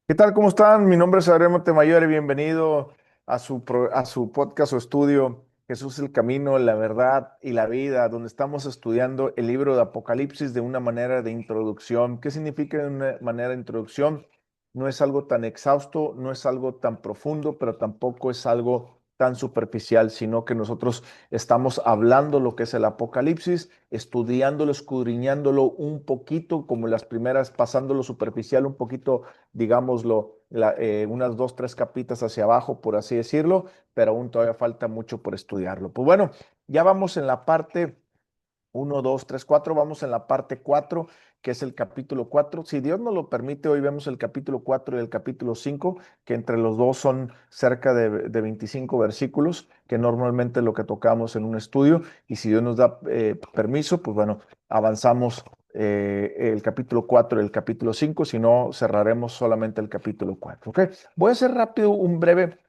¿Qué tal? ¿Cómo están? Mi nombre es Adrián Montemayor y bienvenido a su podcast o estudio Jesús el Camino, la Verdad y la Vida, donde estamos estudiando el libro de Apocalipsis de una manera de introducción. ¿Qué significa de una manera de introducción? No es algo tan exhausto, no es algo tan profundo, pero tampoco es algo tan superficial, sino que nosotros estamos hablando lo que es el Apocalipsis, estudiándolo, escudriñándolo un poquito, como las primeras, pasándolo superficial un poquito, digámoslo, unas dos, tres capitas hacia abajo, por así decirlo, pero aún todavía falta mucho por estudiarlo. Pues bueno, ya vamos en la parte uno, 2, 3, 4. Vamos en la parte 4, que es el capítulo 4. Si Dios nos lo permite, hoy vemos el capítulo 4 y el capítulo 5, que entre los dos son cerca de 25 versículos, que normalmente es lo que tocamos en un estudio. Y si Dios nos da permiso, pues bueno, avanzamos el capítulo 4 y el capítulo 5. Si no, cerraremos solamente el capítulo 4. ¿Ok? Voy a hacer rápido un breve,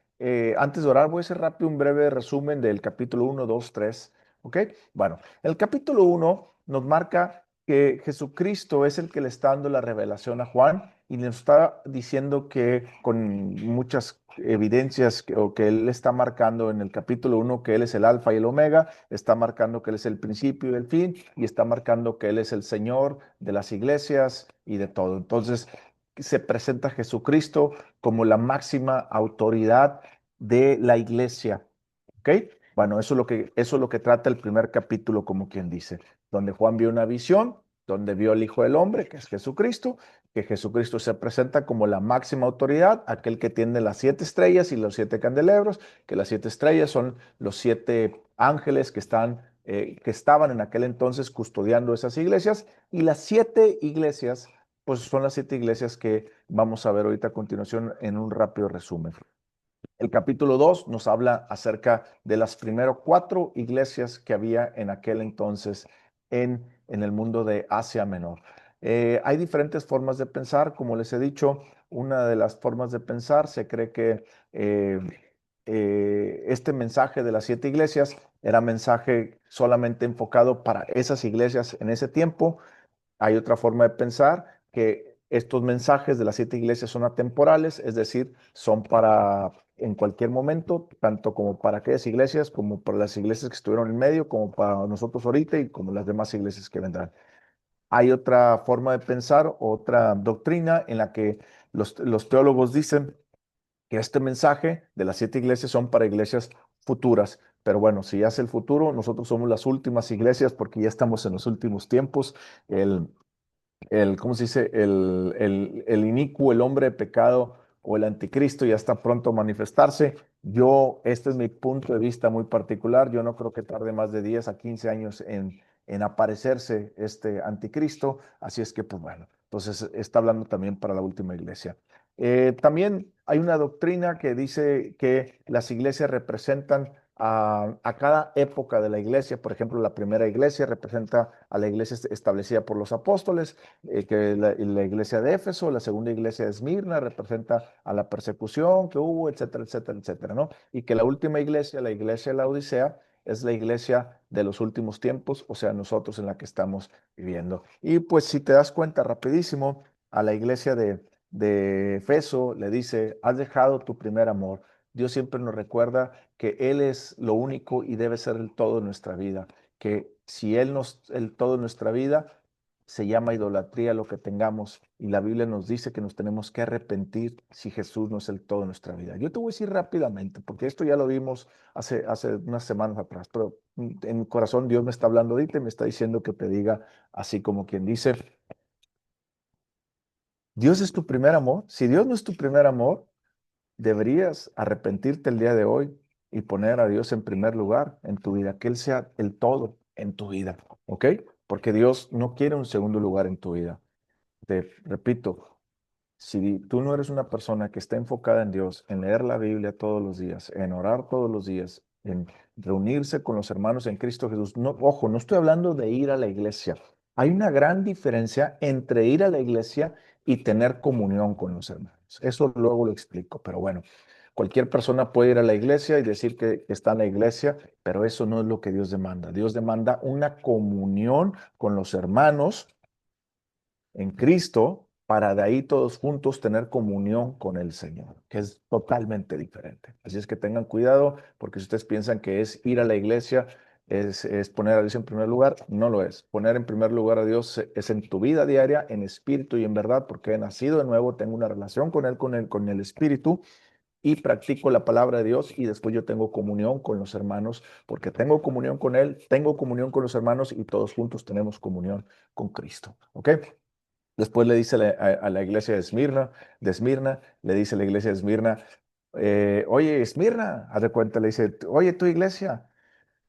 antes de orar, voy a hacer rápido un breve resumen del capítulo 1, 2, 3. ¿Ok? Bueno. El capítulo 1 nos marca que Jesucristo es el que le está dando la revelación a Juan y le está diciendo que con muchas evidencias o que él está marcando en el capítulo 1 que él es el alfa y el omega, está marcando que él es el principio y el fin y está marcando que él es el Señor de las iglesias y de todo. Entonces se presenta Jesucristo como la máxima autoridad de la iglesia. ¿Ok? Bueno, eso es lo que trata el primer capítulo, como quien dice, donde Juan vio una visión, donde vio al Hijo del Hombre, que es Jesucristo, que Jesucristo se presenta como la máxima autoridad, aquel que tiene las 7 estrellas y los 7 candelabros, que las 7 estrellas son los 7 ángeles que estaban en aquel entonces custodiando esas iglesias, y las 7 iglesias, pues son las 7 iglesias que vamos a ver ahorita a continuación en un rápido resumen. El capítulo 2 nos habla acerca de las primeras 4 iglesias que había en aquel entonces en el mundo de Asia Menor. Hay diferentes formas de pensar, como les he dicho, una de las formas de pensar se cree que eh, este mensaje de las 7 iglesias era mensaje solamente enfocado para esas iglesias en ese tiempo. Hay otra forma de pensar que estos mensajes de las 7 iglesias son atemporales, es decir, son para en cualquier momento, tanto como para aquellas iglesias, como para las iglesias que estuvieron en medio, como para nosotros ahorita y como las demás iglesias que vendrán. Hay otra forma de pensar, otra doctrina en la que los teólogos dicen que este mensaje de las 7 iglesias son para iglesias futuras. Pero bueno, si ya es el futuro, nosotros somos las últimas iglesias porque ya estamos en los últimos tiempos. ¿Cómo se dice? El inicuo, el hombre de pecado o el anticristo ya está pronto a manifestarse. Este es mi punto de vista muy particular. Yo no creo que tarde más de 10 a 15 años en aparecerse este anticristo. Así es que, pues bueno, entonces está hablando también para la última iglesia. También hay una doctrina que dice que las iglesias representan a cada época de la iglesia. Por ejemplo, la primera iglesia representa a la iglesia establecida por los apóstoles, que la iglesia de Éfeso, la segunda iglesia de Esmirna representa a la persecución que hubo, etcétera, etcétera, etcétera, ¿no? Y que la última iglesia, la iglesia de la Odisea, es la iglesia de los últimos tiempos, o sea, nosotros en la que estamos viviendo. Y pues si te das cuenta rapidísimo, a la iglesia de Efeso le dice, has dejado tu primer amor. Dios siempre nos recuerda que Él es lo único y debe ser el todo de nuestra vida, que si Él nos el todo de nuestra vida, se llama idolatría lo que tengamos y la Biblia nos dice que nos tenemos que arrepentir si Jesús no es el todo de nuestra vida. Yo te voy a decir rápidamente, porque esto ya lo vimos hace unas semanas atrás, pero en mi corazón Dios me está hablando ahorita y me está diciendo que te diga así como quien dice, Dios es tu primer amor. Si Dios no es tu primer amor, deberías arrepentirte el día de hoy y poner a Dios en primer lugar en tu vida, que Él sea el todo en tu vida, ¿ok? Porque Dios no quiere un segundo lugar en tu vida. Te repito, si tú no eres una persona que está enfocada en Dios, en leer la Biblia todos los días, en orar todos los días, en reunirse con los hermanos en Cristo Jesús, no, ojo, no estoy hablando de ir a la iglesia. Hay una gran diferencia entre ir a la iglesia y tener comunión con los hermanos. Eso luego lo explico, pero bueno, cualquier persona puede ir a la iglesia y decir que está en la iglesia, pero eso no es lo que Dios demanda. Dios demanda una comunión con los hermanos en Cristo, para de ahí todos juntos tener comunión con el Señor, que es totalmente diferente. Así es que tengan cuidado, porque si ustedes piensan que es ir a la iglesia, es poner a Dios en primer lugar, no lo es. Poner en primer lugar a Dios es en tu vida diaria, en espíritu y en verdad, porque he nacido de nuevo, tengo una relación con el espíritu y practico la palabra de Dios y después yo tengo comunión con los hermanos, porque tengo comunión con Él, tengo comunión con los hermanos y todos juntos tenemos comunión con Cristo. ¿Ok? Después le dice a la iglesia de Esmirna, le dice a la iglesia de Esmirna, oye, Esmirna, haz de cuenta, le dice, oye, tu iglesia,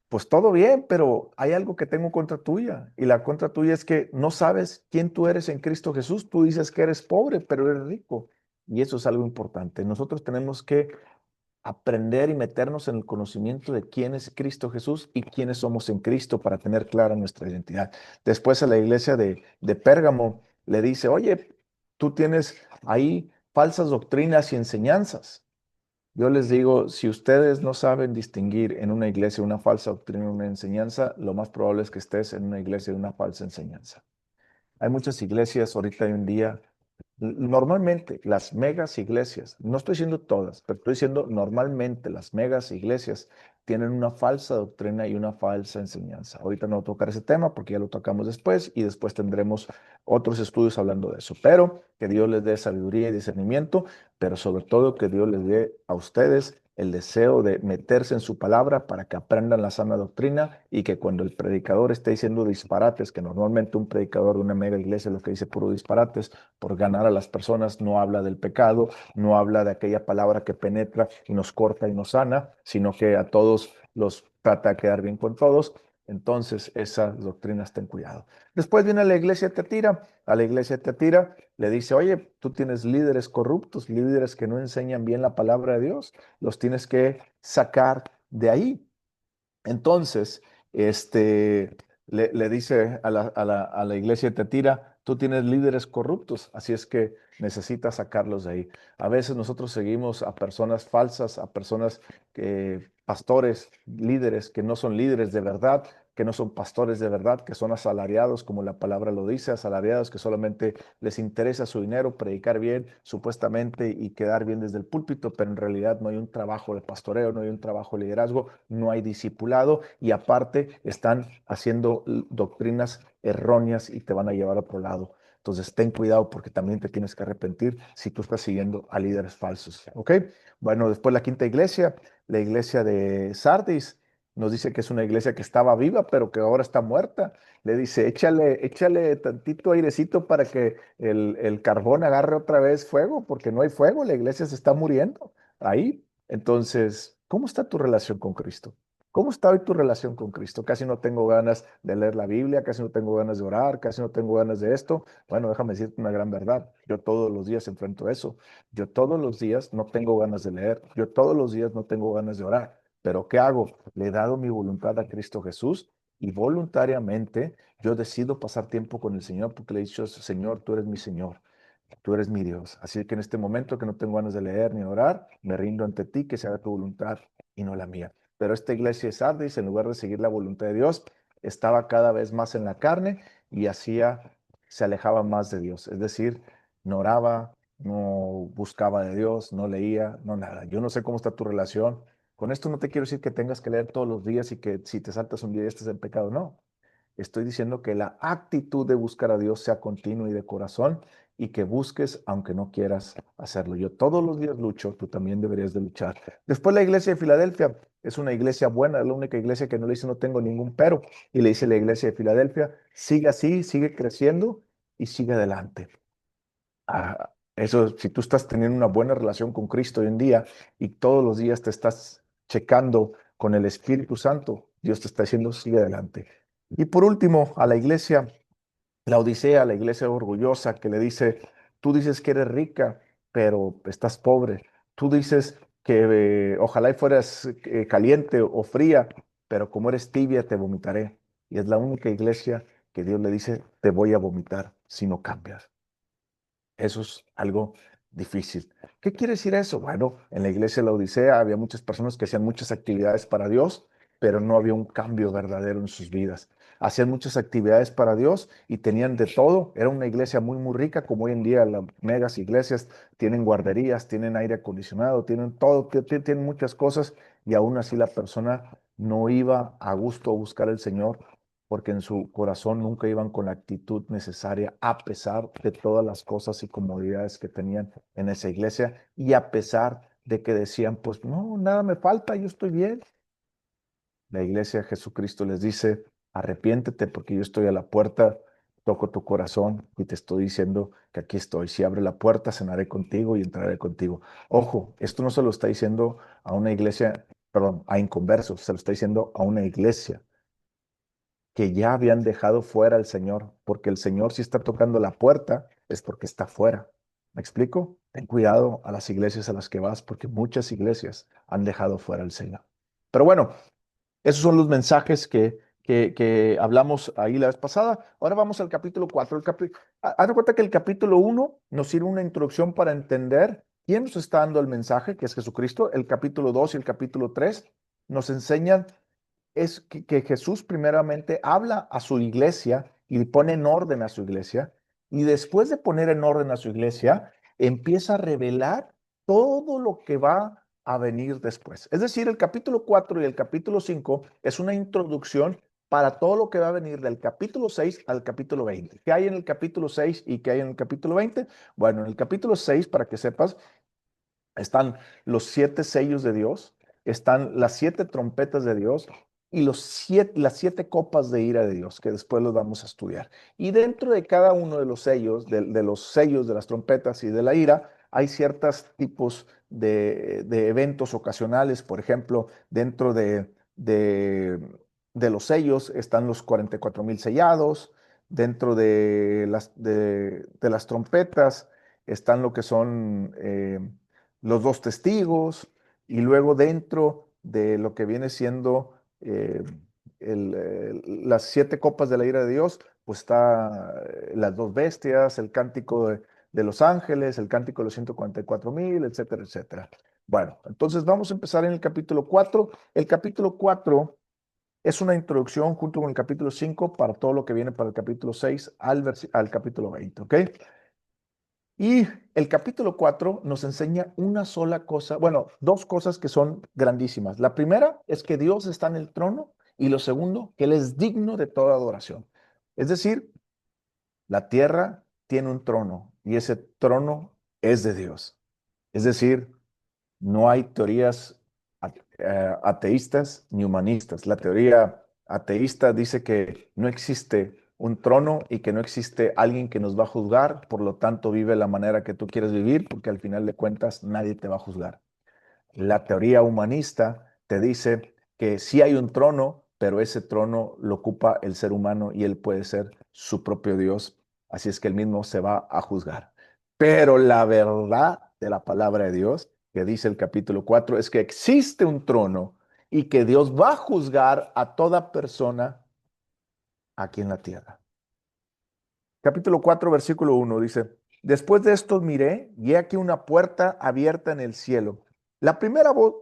pues todo bien, pero hay algo que tengo contra tuya. Y la contra tuya es que no sabes quién tú eres en Cristo Jesús. Tú dices que eres pobre, pero eres rico. Y eso es algo importante. Nosotros tenemos que aprender y meternos en el conocimiento de quién es Cristo Jesús y quiénes somos en Cristo para tener clara nuestra identidad. Después a la iglesia de Pérgamo le dice, oye, tú tienes ahí falsas doctrinas y enseñanzas. Yo les digo, si ustedes no saben distinguir en una iglesia una falsa doctrina y una enseñanza, lo más probable es que estés en una iglesia de una falsa enseñanza. Hay muchas iglesias ahorita hoy en día, normalmente las megas iglesias, no estoy diciendo todas, pero estoy diciendo normalmente las megas iglesias tienen una falsa doctrina y una falsa enseñanza. Ahorita no voy a tocar ese tema porque ya lo tocamos después y después tendremos otros estudios hablando de eso. Pero que Dios les dé sabiduría y discernimiento, pero sobre todo que Dios les dé a ustedes el deseo de meterse en su palabra para que aprendan la sana doctrina y que cuando el predicador esté diciendo disparates, que normalmente un predicador de una mega iglesia lo que dice puro disparates, por ganar a las personas no habla del pecado, no habla de aquella palabra que penetra y nos corta y nos sana, sino que a todos los trata de quedar bien con todos. Entonces, esas doctrinas ten cuidado. Después viene la iglesia de Tiatira. A la iglesia de Tiatira le dice, oye, tú tienes líderes corruptos, líderes que no enseñan bien la palabra de Dios, los tienes que sacar de ahí. Entonces, le dice a la iglesia de Tiatira, tú tienes líderes corruptos, así es que necesitas sacarlos de ahí. A veces nosotros seguimos a personas falsas, a personas pastores, líderes que no son líderes de verdad, que no son pastores de verdad, que son asalariados, como la palabra lo dice, asalariados que solamente les interesa su dinero, predicar bien, supuestamente, y quedar bien desde el púlpito, pero en realidad no hay un trabajo de pastoreo, no hay un trabajo de liderazgo, no hay discipulado y aparte están haciendo doctrinas erróneas y te van a llevar a otro lado. Entonces, ten cuidado porque también te tienes que arrepentir si tú estás siguiendo a líderes falsos. ¿Ok? Bueno, después la quinta iglesia, la iglesia de Sardis, nos dice que es una iglesia que estaba viva, pero que ahora está muerta. Le dice, échale tantito airecito para que el carbón agarre otra vez fuego, porque no hay fuego, la iglesia se está muriendo ahí. Entonces, ¿cómo está tu relación con Cristo? ¿Cómo está hoy tu relación con Cristo? Casi no tengo ganas de leer la Biblia, casi no tengo ganas de orar, casi no tengo ganas de esto. Bueno, déjame decirte una gran verdad. Yo todos los días enfrento eso. Yo todos los días no tengo ganas de leer. Yo todos los días no tengo ganas de orar. Pero ¿qué hago? Le he dado mi voluntad a Cristo Jesús y voluntariamente yo decido pasar tiempo con el Señor porque le he dicho, Señor, tú eres mi Señor. Tú eres mi Dios. Así que en este momento que no tengo ganas de leer ni orar, me rindo ante ti, que se haga tu voluntad y no la mía. Pero esta iglesia de Sardis, en lugar de seguir la voluntad de Dios, estaba cada vez más en la carne y se alejaba más de Dios. Es decir, no oraba, no buscaba de Dios, no leía, no nada. Yo no sé cómo está tu relación. Con esto no te quiero decir que tengas que leer todos los días y que si te saltas un día ya estés en pecado. No. Estoy diciendo que la actitud de buscar a Dios sea continua y de corazón y que busques aunque no quieras hacerlo. Yo todos los días lucho, tú también deberías de luchar. Después la iglesia de Filadelfia es una iglesia buena, es la única iglesia que no le dice no tengo ningún pero. Y le dice la iglesia de Filadelfia, sigue así, sigue creciendo y sigue adelante. Eso, si tú estás teniendo una buena relación con Cristo hoy en día y todos los días te estás checando con el Espíritu Santo, Dios te está diciendo, sigue adelante. Y por último, a la iglesia, la Odisea, la iglesia orgullosa que le dice, tú dices que eres rica, pero estás pobre. Tú dices que ojalá y fueras caliente o fría, pero como eres tibia, te vomitaré. Y es la única iglesia que Dios le dice, te voy a vomitar si no cambias. Eso es algo difícil. ¿Qué quiere decir eso? Bueno, en la iglesia de la Odisea había muchas personas que hacían muchas actividades para Dios pero no había un cambio verdadero en sus vidas. Hacían muchas actividades para Dios y tenían de todo. Era una iglesia muy, muy rica, como hoy en día las megas iglesias tienen guarderías, tienen aire acondicionado, tienen todo, tienen muchas cosas y aún así la persona no iba a gusto a buscar al Señor porque en su corazón nunca iban con la actitud necesaria, a pesar de todas las cosas y comodidades que tenían en esa iglesia y a pesar de que decían, pues no, nada me falta, yo estoy bien. La iglesia de Jesucristo les dice, arrepiéntete porque yo estoy a la puerta, toco tu corazón y te estoy diciendo que aquí estoy. Si abre la puerta, cenaré contigo y entraré contigo. Ojo, esto no se lo está diciendo a una iglesia, perdón, a inconversos, se lo está diciendo a una iglesia que ya habían dejado fuera al Señor, porque el Señor si está tocando la puerta es porque está fuera. ¿Me explico? Ten cuidado a las iglesias a las que vas, porque muchas iglesias han dejado fuera al Señor. Pero bueno, esos son los mensajes que hablamos ahí la vez pasada. Ahora vamos al capítulo 4. Haz de cuenta que el capítulo 1 nos sirve una introducción para entender quién nos está dando el mensaje, que es Jesucristo. El capítulo 2 y el capítulo 3 nos enseñan es que Jesús primeramente habla a su iglesia y pone en orden a su iglesia, y después de poner en orden a su iglesia, empieza a revelar todo lo que va a venir después. Es decir, el capítulo 4 y el capítulo 5 es una introducción para todo lo que va a venir del capítulo 6 al capítulo 20. ¿Qué hay en el capítulo 6 y qué hay en el capítulo 20? Bueno, en el capítulo 6, para que sepas, están los 7 sellos de Dios, están las 7 trompetas de Dios y las 7 copas de ira de Dios, que después los vamos a estudiar. Y dentro de cada uno de los sellos, de los sellos de las trompetas y de la ira, hay ciertos tipos de eventos ocasionales. Por ejemplo, dentro de los sellos están los 44,000 sellados, dentro de las trompetas están lo que son los 2 testigos, y luego dentro de lo que viene siendo las 7 copas de la ira de Dios, pues está las 2 bestias, el cántico de los ángeles, el cántico de los 144,000, etcétera, etcétera. Bueno, entonces vamos a empezar en el capítulo 4. El capítulo 4 es una introducción junto con el capítulo 5 para todo lo que viene para el capítulo 6 al capítulo 20, ¿ok? Y el capítulo 4 nos enseña una sola cosa, bueno, 2 cosas que son grandísimas. La primera es que Dios está en el trono y lo segundo, que Él es digno de toda adoración. Es decir, la tierra tiene un trono y ese trono es de Dios. Es decir, no hay teorías ateístas ni humanistas. La teoría ateísta dice que no existe un trono y que no existe alguien que nos va a juzgar, por lo tanto vive la manera que tú quieres vivir, porque al final de cuentas nadie te va a juzgar. La teoría humanista te dice que sí hay un trono, pero ese trono lo ocupa el ser humano y él puede ser su propio Dios, así es que él mismo se va a juzgar. Pero la verdad de la palabra de Dios, que dice el capítulo 4, es que existe un trono y que Dios va a juzgar a toda persona aquí en la tierra. Capítulo 4, versículo 1 dice, después de esto miré y he aquí una puerta abierta en el cielo. La primera voz,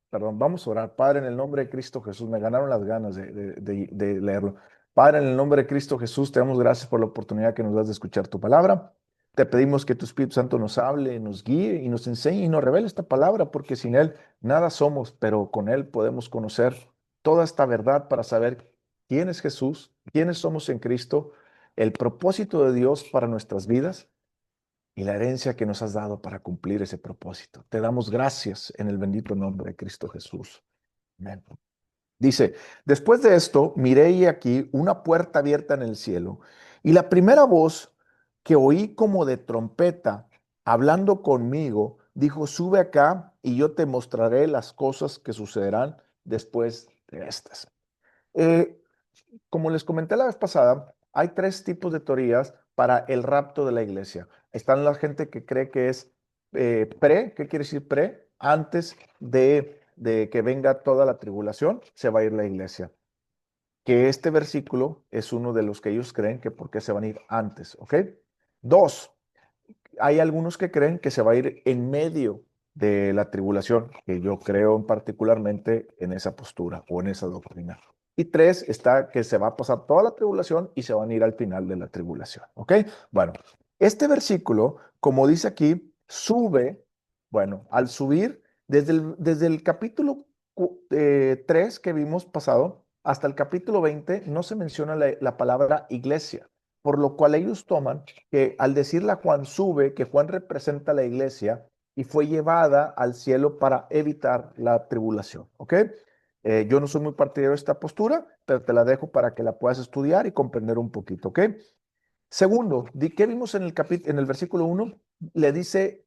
perdón, vamos a orar. Padre, en el nombre de Cristo Jesús, me ganaron las ganas de leerlo. Padre, en el nombre de Cristo Jesús, te damos gracias por la oportunidad que nos das de escuchar tu palabra. Te pedimos que tu Espíritu Santo nos hable, nos guíe y nos enseñe y nos revele esta palabra, porque sin Él nada somos, pero con Él podemos conocer toda esta verdad para saber quién es Jesús, quiénes somos en Cristo, el propósito de Dios para nuestras vidas y la herencia que nos has dado para cumplir ese propósito. Te damos gracias en el bendito nombre de Cristo Jesús. Amén. Dice, después de esto, miré y aquí una puerta abierta en el cielo, y la primera voz que oí como de trompeta hablando conmigo, dijo, sube acá y yo te mostraré las cosas que sucederán después de estas. Eh, Como les comenté la vez pasada, hay 3 tipos de teorías para el rapto de la iglesia. Están la gente que cree que es ¿qué quiere decir pre? Antes de que venga toda la tribulación, se va a ir la iglesia. Que este versículo es uno de los que ellos creen que por qué se van a ir antes, ¿ok? 2, hay algunos que creen que se va a ir en medio de la tribulación, que yo creo particularmente en esa postura o en esa doctrina. Y 3 está que se va a pasar toda la tribulación y se van a ir al final de la tribulación. ¿Ok? Bueno, este versículo, como dice aquí, sube, bueno, al subir, desde el capítulo 3 que vimos pasado hasta el capítulo 20, no se menciona la palabra iglesia, por lo cual ellos toman que al decirle a Juan sube, que Juan representa a la iglesia y fue llevada al cielo para evitar la tribulación. ¿Ok? Yo no soy muy partidario de esta postura, pero te la dejo para que la puedas estudiar y comprender un poquito. ¿Ok? Segundo, ¿qué vimos en el versículo 1? Le dice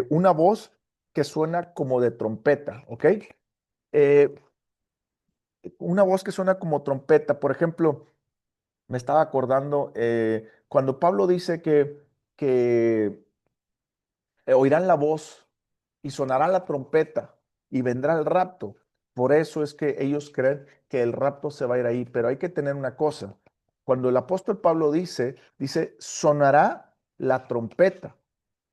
una voz que suena como de trompeta. ¿Ok? Eh, una voz que suena como trompeta. Por ejemplo, me estaba acordando cuando Pablo dice que oirán la voz y sonará la trompeta y vendrá el rapto. Por eso es que ellos creen que el rapto se va a ir ahí. Pero hay que tener una cosa. Cuando el apóstol Pablo dice, sonará la trompeta.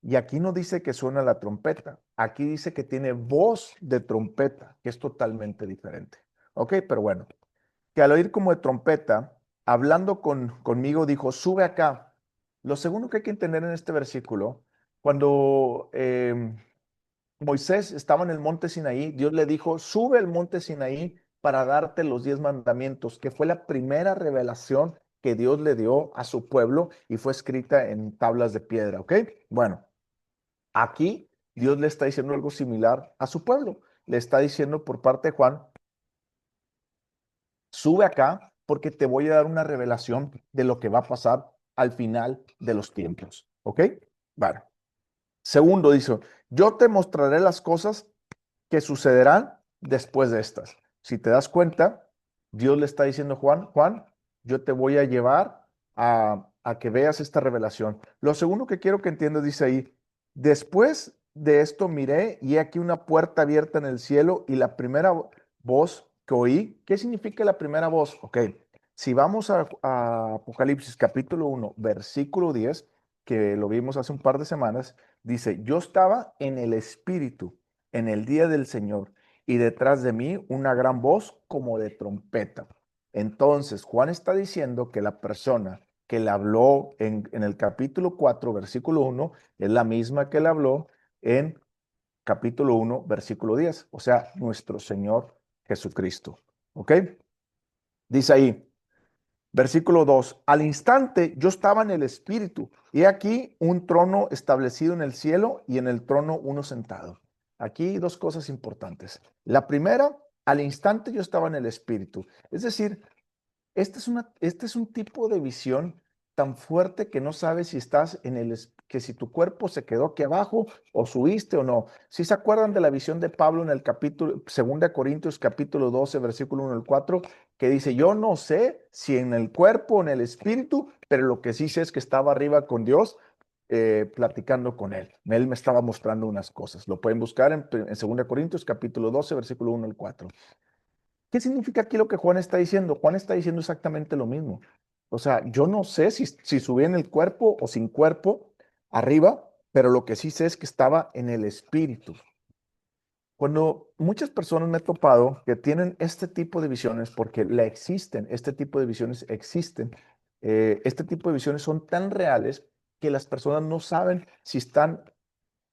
Y aquí no dice que suena la trompeta. Aquí dice que tiene voz de trompeta, que es totalmente diferente. Ok, pero bueno, que al oír como de trompeta, hablando conmigo, dijo, sube acá. Lo segundo que hay que entender en este versículo, cuando Moisés estaba en el monte Sinaí, Dios le dijo, sube al monte Sinaí para darte los 10 mandamientos, que fue la primera revelación que Dios le dio a su pueblo y fue escrita en tablas de piedra, ¿ok? Bueno, aquí Dios le está diciendo algo similar a su pueblo. Le está diciendo por parte de Juan, sube acá porque te voy a dar una revelación de lo que va a pasar al final de los tiempos, ¿ok? Bueno, segundo dice, yo te mostraré las cosas que sucederán después de estas. Si te das cuenta, Dios le está diciendo a Juan, Juan, yo te voy a llevar a que veas esta revelación. Lo segundo que quiero que entiendas, dice ahí, después de esto miré y he aquí una puerta abierta en el cielo y la primera voz que oí, ¿qué significa la primera voz? Ok, si vamos a Apocalipsis capítulo 1, versículo 10, que lo vimos hace un par de semanas, dice, yo estaba en el Espíritu en el día del Señor, y detrás de mí una gran voz como de trompeta. Entonces, Juan está diciendo que la persona que le habló en el capítulo 4, versículo 1, es la misma que le habló en capítulo 1, versículo 10, o sea, nuestro Señor Jesucristo. ¿Ok? Dice ahí, versículo 2, al instante yo estaba en el Espíritu, y aquí un trono establecido en el cielo y en el trono uno sentado. Aquí dos cosas importantes. La primera, al instante yo estaba en el Espíritu. Es decir, este es un tipo de visión tan fuerte que no sabes si estás que si tu cuerpo se quedó aquí abajo o subiste o no. Si se acuerdan de la visión de Pablo en el capítulo, 2 Corintios capítulo 12, versículo 1 al 4, que dice, yo no sé si en el cuerpo o en el espíritu, pero lo que sí sé es que estaba arriba con Dios, platicando con él. Él me estaba mostrando unas cosas. Lo pueden buscar en 2 Corintios capítulo 12, versículo 1 al 4. ¿Qué significa aquí lo que Juan está diciendo? Juan está diciendo exactamente lo mismo. O sea, yo no sé si subí en el cuerpo o sin cuerpo arriba, pero lo que sí sé es que estaba en el espíritu. Cuando muchas personas me he topado que tienen este tipo de visiones, porque la existen, este tipo de visiones existen, este tipo de visiones son tan reales que las personas no saben si están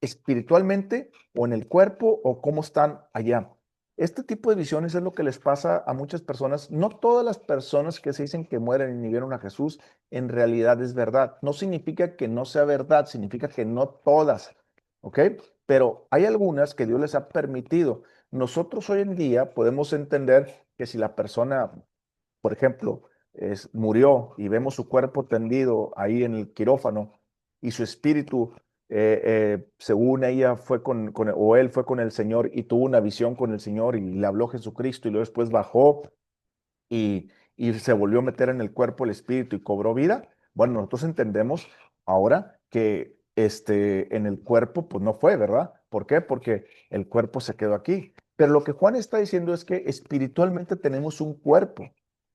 espiritualmente o en el cuerpo o cómo están allá. Este tipo de visiones es lo que les pasa a muchas personas. No todas las personas que se dicen que mueren y vieron a Jesús en realidad es verdad. No significa que no sea verdad, significa que no todas, ¿ok? Pero hay algunas que Dios les ha permitido. Nosotros hoy en día podemos entender que si la persona, por ejemplo, murió y vemos su cuerpo tendido ahí en el quirófano y su espíritu, según ella o él fue con el Señor y tuvo una visión con el Señor y le habló Jesucristo y luego después bajó y se volvió a meter en el cuerpo el espíritu y cobró vida. Bueno, nosotros entendemos ahora que en el cuerpo pues no fue, ¿verdad? ¿Por qué? Porque el cuerpo se quedó aquí. Pero lo que Juan está diciendo es que espiritualmente tenemos un cuerpo.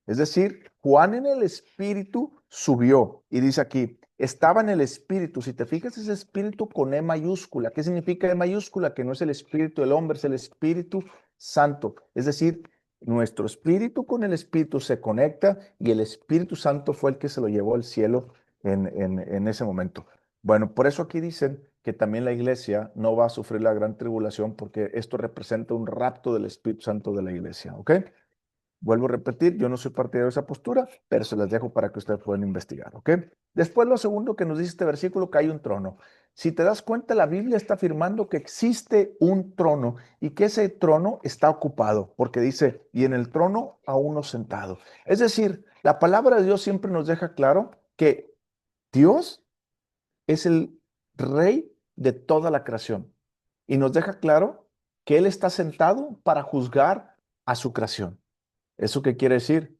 Es decir, Juan en el espíritu subió y dice aquí, estaba en el Espíritu. Si te fijas, es Espíritu con E mayúscula. ¿Qué significa E mayúscula? Que no es el Espíritu del hombre, es el Espíritu Santo. Es decir, nuestro espíritu con el Espíritu se conecta y el Espíritu Santo fue el que se lo llevó al cielo en ese momento. Bueno, por eso aquí dicen que también la iglesia no va a sufrir la gran tribulación porque esto representa un rapto del Espíritu Santo de la iglesia, ¿ok? Vuelvo a repetir, yo no soy partidario de esa postura, pero se las dejo para que ustedes puedan investigar, ¿ok? Después lo segundo que nos dice este versículo, que hay un trono. Si te das cuenta, la Biblia está afirmando que existe un trono y que ese trono está ocupado, porque dice, y en el trono a uno sentado. Es decir, la palabra de Dios siempre nos deja claro que Dios es el rey de toda la creación y nos deja claro que Él está sentado para juzgar a su creación. ¿Eso qué quiere decir?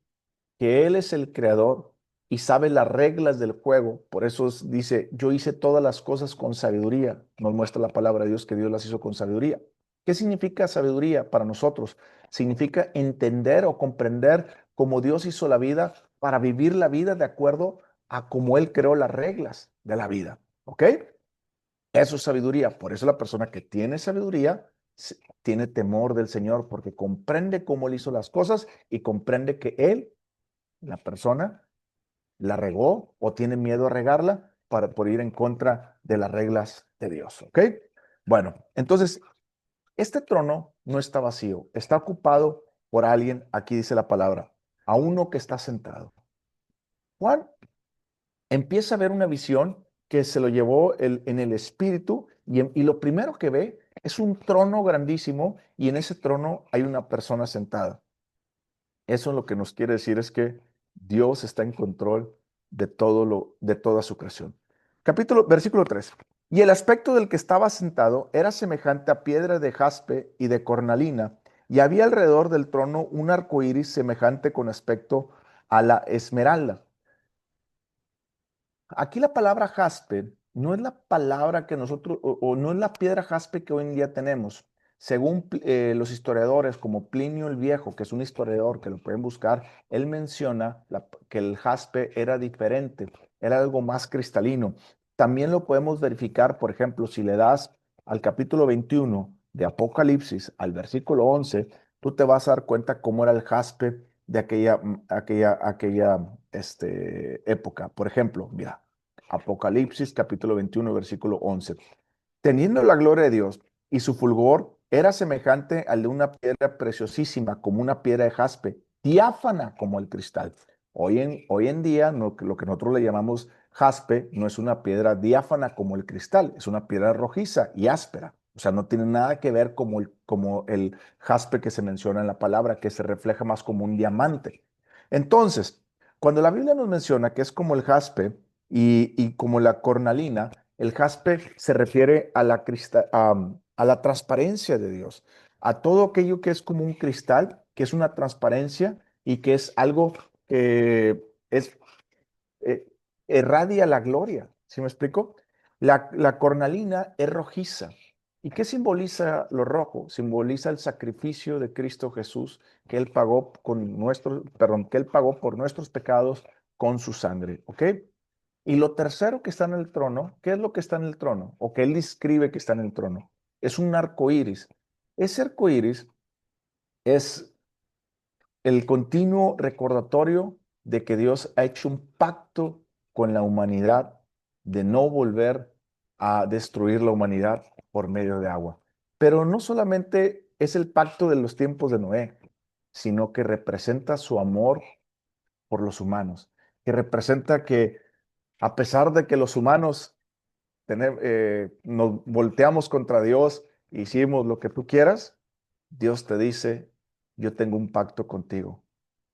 Que Él es el creador y sabe las reglas del juego. Por eso dice, yo hice todas las cosas con sabiduría. Nos muestra la palabra de Dios que Dios las hizo con sabiduría. ¿Qué significa sabiduría para nosotros? Significa entender o comprender cómo Dios hizo la vida para vivir la vida de acuerdo a cómo Él creó las reglas de la vida. ¿Ok? Eso es sabiduría. Por eso la persona que tiene sabiduría tiene temor del Señor porque comprende cómo Él hizo las cosas y comprende que Él, la persona, la regó o tiene miedo a regarla por ir en contra de las reglas de Dios. ¿Ok? Bueno, entonces, este trono no está vacío, está ocupado por alguien, aquí dice la palabra, a uno que está sentado. Juan empieza a ver una visión que se lo llevó en el espíritu y lo primero que ve es un trono grandísimo y en ese trono hay una persona sentada. Eso lo que nos quiere decir es que Dios está en control de toda su creación. Versículo 3. Y el aspecto del que estaba sentado era semejante a piedra de jaspe y de cornalina, y había alrededor del trono un arco iris semejante con aspecto a la esmeralda. Aquí la palabra jaspe no es la palabra que nosotros, o no es la piedra jaspe que hoy en día tenemos. Según los historiadores como Plinio el Viejo, que es un historiador que lo pueden buscar, él menciona que el jaspe era diferente, era algo más cristalino. También lo podemos verificar, por ejemplo, si le das al capítulo 21 de Apocalipsis, al versículo 11, tú te vas a dar cuenta cómo era el jaspe de aquella época. Por ejemplo, mira, Apocalipsis capítulo 21, versículo 11. Teniendo la gloria de Dios y su fulgor era semejante al de una piedra preciosísima, como una piedra de jaspe, diáfana como el cristal. Hoy en día, lo que nosotros le llamamos jaspe no es una piedra diáfana como el cristal, es una piedra rojiza y áspera. O sea, no tiene nada que ver como el jaspe que se menciona en la palabra, que se refleja más como un diamante. Entonces, cuando la Biblia nos menciona que es como el jaspe y como la cornalina, el jaspe se refiere a la transparencia de Dios, a todo aquello que es como un cristal, que es una transparencia y que es algo que eh, irradia la gloria. ¿Sí me explico? La cornalina es rojiza. ¿Y qué simboliza lo rojo? Simboliza el sacrificio de Cristo Jesús que Él pagó que Él pagó por nuestros pecados con su sangre. ¿Ok? Y lo tercero que está en el trono, ¿qué es lo que está en el trono? O que él describe que está en el trono. Es un arco iris. Ese arco iris es el continuo recordatorio de que Dios ha hecho un pacto con la humanidad de no volver a destruir la humanidad por medio de agua. Pero no solamente es el pacto de los tiempos de Noé, sino que representa su amor por los humanos, que representa que a pesar de que los humanos nos volteamos contra Dios, hicimos lo que tú quieras, Dios te dice, yo tengo un pacto contigo.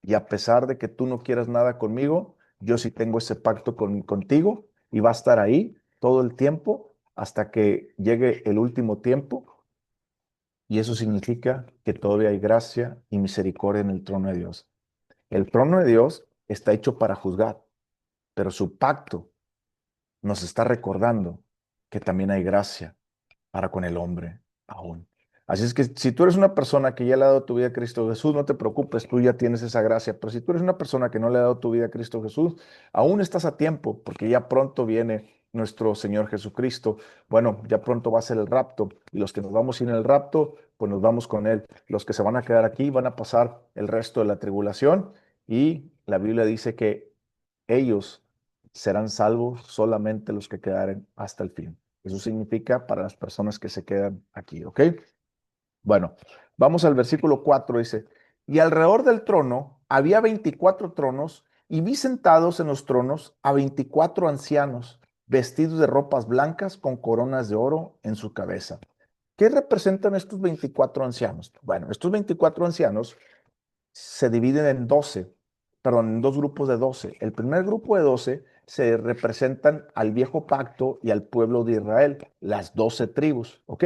Y a pesar de que tú no quieras nada conmigo, yo sí tengo ese pacto contigo y va a estar ahí todo el tiempo hasta que llegue el último tiempo. Y eso significa que todavía hay gracia y misericordia en el trono de Dios. El trono de Dios está hecho para juzgar, pero su pacto nos está recordando que también hay gracia para con el hombre aún. Así es que si tú eres una persona que ya le ha dado tu vida a Cristo Jesús, no te preocupes, tú ya tienes esa gracia. Pero si tú eres una persona que no le ha dado tu vida a Cristo Jesús, aún estás a tiempo, porque ya pronto viene nuestro Señor Jesucristo. Bueno, ya pronto va a ser el rapto, y los que nos vamos sin el rapto, pues nos vamos con Él. Los que se van a quedar aquí van a pasar el resto de la tribulación, y la Biblia dice que ellos serán salvos solamente los que quedaren hasta el fin. Eso significa para las personas que se quedan aquí, ¿ok? Bueno, vamos al versículo 4, dice, y alrededor del trono había 24 tronos, y vi sentados en los tronos a 24 ancianos, vestidos de ropas blancas con coronas de oro en su cabeza. ¿Qué representan estos 24 ancianos? Bueno, estos 24 ancianos se dividen en 12, perdón, en dos grupos de 12. El primer grupo de 12 se representan al viejo pacto y al pueblo de Israel, las 12 tribus, ¿ok?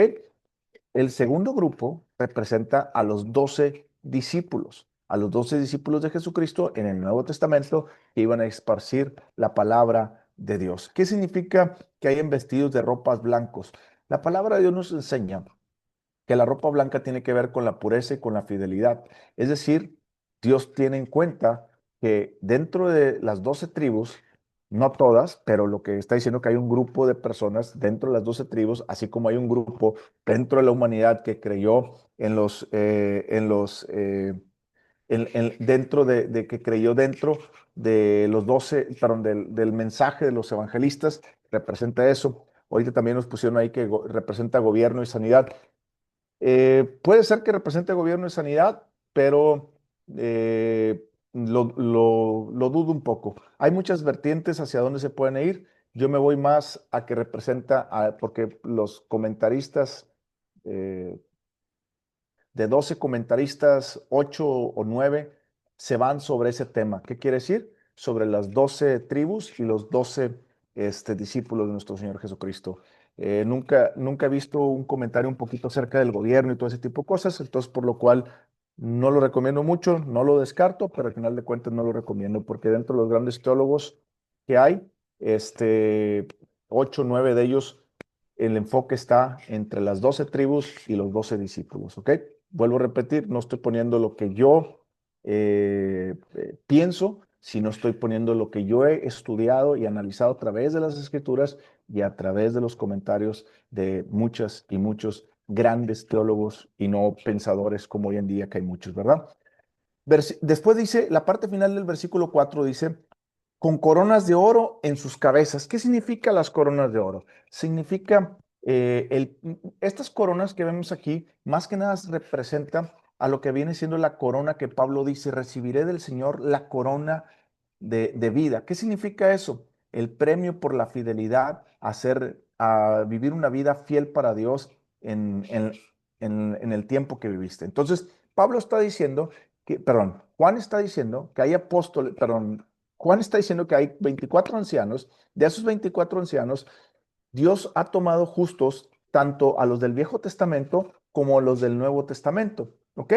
El segundo grupo representa a los 12 discípulos, a los 12 discípulos de Jesucristo en el Nuevo Testamento que iban a esparcir la palabra de Dios. ¿Qué significa que hayan vestidos de ropas blancos? La palabra de Dios nos enseña que la ropa blanca tiene que ver con la pureza y con la fidelidad. Es decir, Dios tiene en cuenta que dentro de las 12 tribus, no todas, pero lo que está diciendo que hay un grupo de personas dentro de las 12 tribus, así como hay un grupo dentro de la humanidad que creyó dentro de que creyó dentro de los 12, perdón, del mensaje de los evangelistas, representa eso. Ahorita también nos pusieron ahí que representa gobierno y sanidad. Puede ser que represente gobierno y sanidad, pero lo dudo un poco. Hay muchas vertientes hacia dónde se pueden ir. Yo me voy más a que representa, porque los comentaristas, eh, de 12 comentaristas, 8 o 9 se van sobre ese tema. ¿Qué quiere decir? Sobre las 12 tribus y los 12 discípulos de nuestro Señor Jesucristo. Nunca he visto un comentario un poquito acerca del gobierno y todo ese tipo de cosas, entonces por lo cual no lo recomiendo mucho, no lo descarto, pero al final de cuentas no lo recomiendo, porque dentro de los grandes teólogos que hay, 8 o 9 de ellos, el enfoque está entre las 12 tribus y los 12 discípulos, ¿ok? Vuelvo a repetir, no estoy poniendo lo que yo pienso, sino estoy poniendo lo que yo he estudiado y analizado a través de las escrituras y a través de los comentarios de muchas y muchos grandes teólogos y no pensadores como hoy en día que hay muchos, ¿verdad? Después dice, la parte final del versículo 4 dice, con coronas de oro en sus cabezas. ¿Qué significa las coronas de oro? Significa, estas coronas que vemos aquí, más que nada representan a lo que viene siendo la corona que Pablo dice, recibiré del Señor la corona de vida. ¿Qué significa eso? El premio por la fidelidad a vivir una vida fiel para Dios en el tiempo que viviste. Entonces, Pablo está diciendo perdón, Juan está diciendo que hay apóstoles, perdón, Juan está diciendo que hay 24 ancianos. De esos 24 ancianos, Dios ha tomado justos tanto a los del Viejo Testamento como a los del Nuevo Testamento. ¿Ok?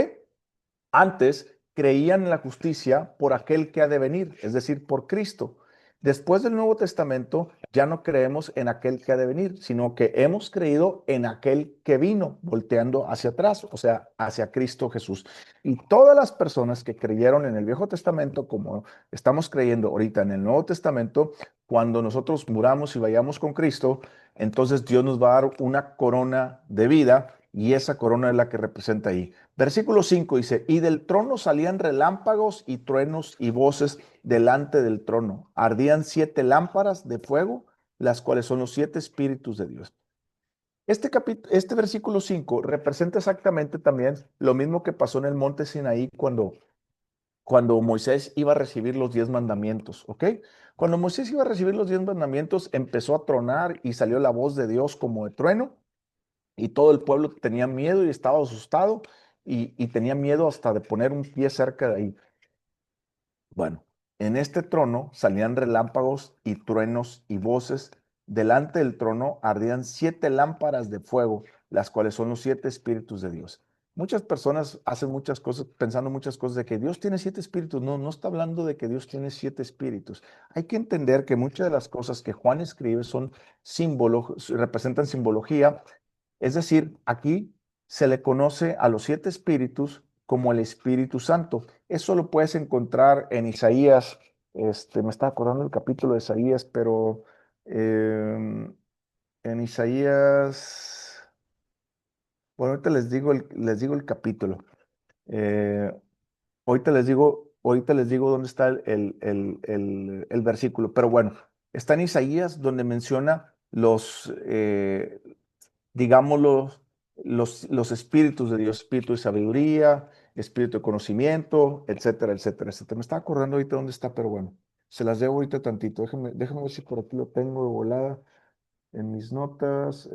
Antes creían en la justicia por aquel que ha de venir, es decir, por Cristo. Después del Nuevo Testamento ya no creemos en aquel que ha de venir, sino que hemos creído en aquel que vino, volteando hacia atrás, o sea, hacia Cristo Jesús. Y todas las personas que creyeron en el Viejo Testamento, como estamos creyendo ahorita en el Nuevo Testamento, cuando nosotros muramos y vayamos con Cristo, entonces Dios nos va a dar una corona de vida, y esa corona es la que representa ahí. Versículo 5 dice, y del trono salían relámpagos y truenos y voces delante del trono. Ardían 7 lámparas de fuego, las cuales son los 7 espíritus de Dios. Este versículo 5 representa exactamente también lo mismo que pasó en el monte Sinaí cuando Moisés iba a recibir los 10 mandamientos, ¿ok? Cuando Moisés iba a recibir los 10 mandamientos, empezó a tronar y salió la voz de Dios como de trueno, y todo el pueblo tenía miedo y estaba asustado, y tenía miedo hasta de poner un pie cerca de ahí. Bueno, en este trono salían relámpagos y truenos y voces. Delante del trono ardían 7 lámparas de fuego, las cuales son los 7 espíritus de Dios. Muchas personas hacen muchas cosas, pensando muchas cosas de que Dios tiene 7 espíritus. No, no está hablando de que Dios tiene 7 espíritus. Hay que entender que muchas de las cosas que Juan escribe son símbolos, representan simbología. Es decir, aquí se le conoce a los 7 espíritus como el Espíritu Santo. Eso lo puedes encontrar en Isaías. Me estaba acordando del capítulo de Isaías, pero en Isaías, bueno, ahorita les digo el capítulo. Eh, ahorita les digo dónde está el versículo, pero bueno, está en Isaías donde menciona digámoslo, los espíritus de Dios, espíritu de sabiduría, espíritu de conocimiento, etcétera, etcétera, etcétera. Me estaba acordando ahorita dónde está, pero bueno, se las debo ahorita tantito. Déjame ver si por aquí lo tengo de volada en mis notas.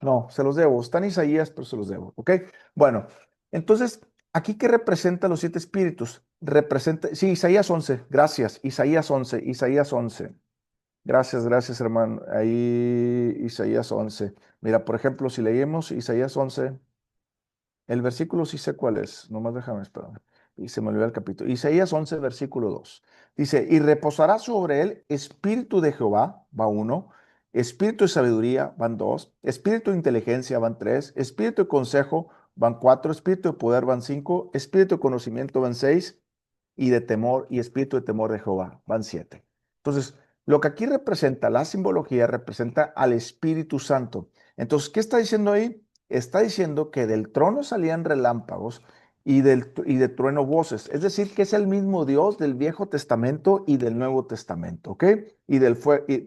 No, se los debo. Está en Isaías, pero se los debo. ¿Ok? Bueno, entonces, ¿aquí qué representa los 7 espíritus? Representa, sí, Isaías 11. Gracias. Isaías 11. Isaías 11. Gracias, gracias, hermano. Ahí, Isaías 11. Mira, por ejemplo, si leemos Isaías 11, el versículo sí sé cuál es, nomás déjame esperar. Y se me olvidó el capítulo. Isaías 11, versículo 2. Dice, y reposará sobre él espíritu de Jehová, va uno, espíritu de sabiduría, van dos, espíritu de inteligencia, van tres, espíritu de consejo, van cuatro, espíritu de poder, van cinco, espíritu de conocimiento, van seis, y de temor y espíritu de temor de Jehová, van siete. Entonces, lo que aquí representa, la simbología representa al Espíritu Santo. Entonces, ¿qué está diciendo ahí? Está diciendo que del trono salían relámpagos y de trueno voces. Es decir, que es el mismo Dios del Viejo Testamento y del Nuevo Testamento, ¿ok?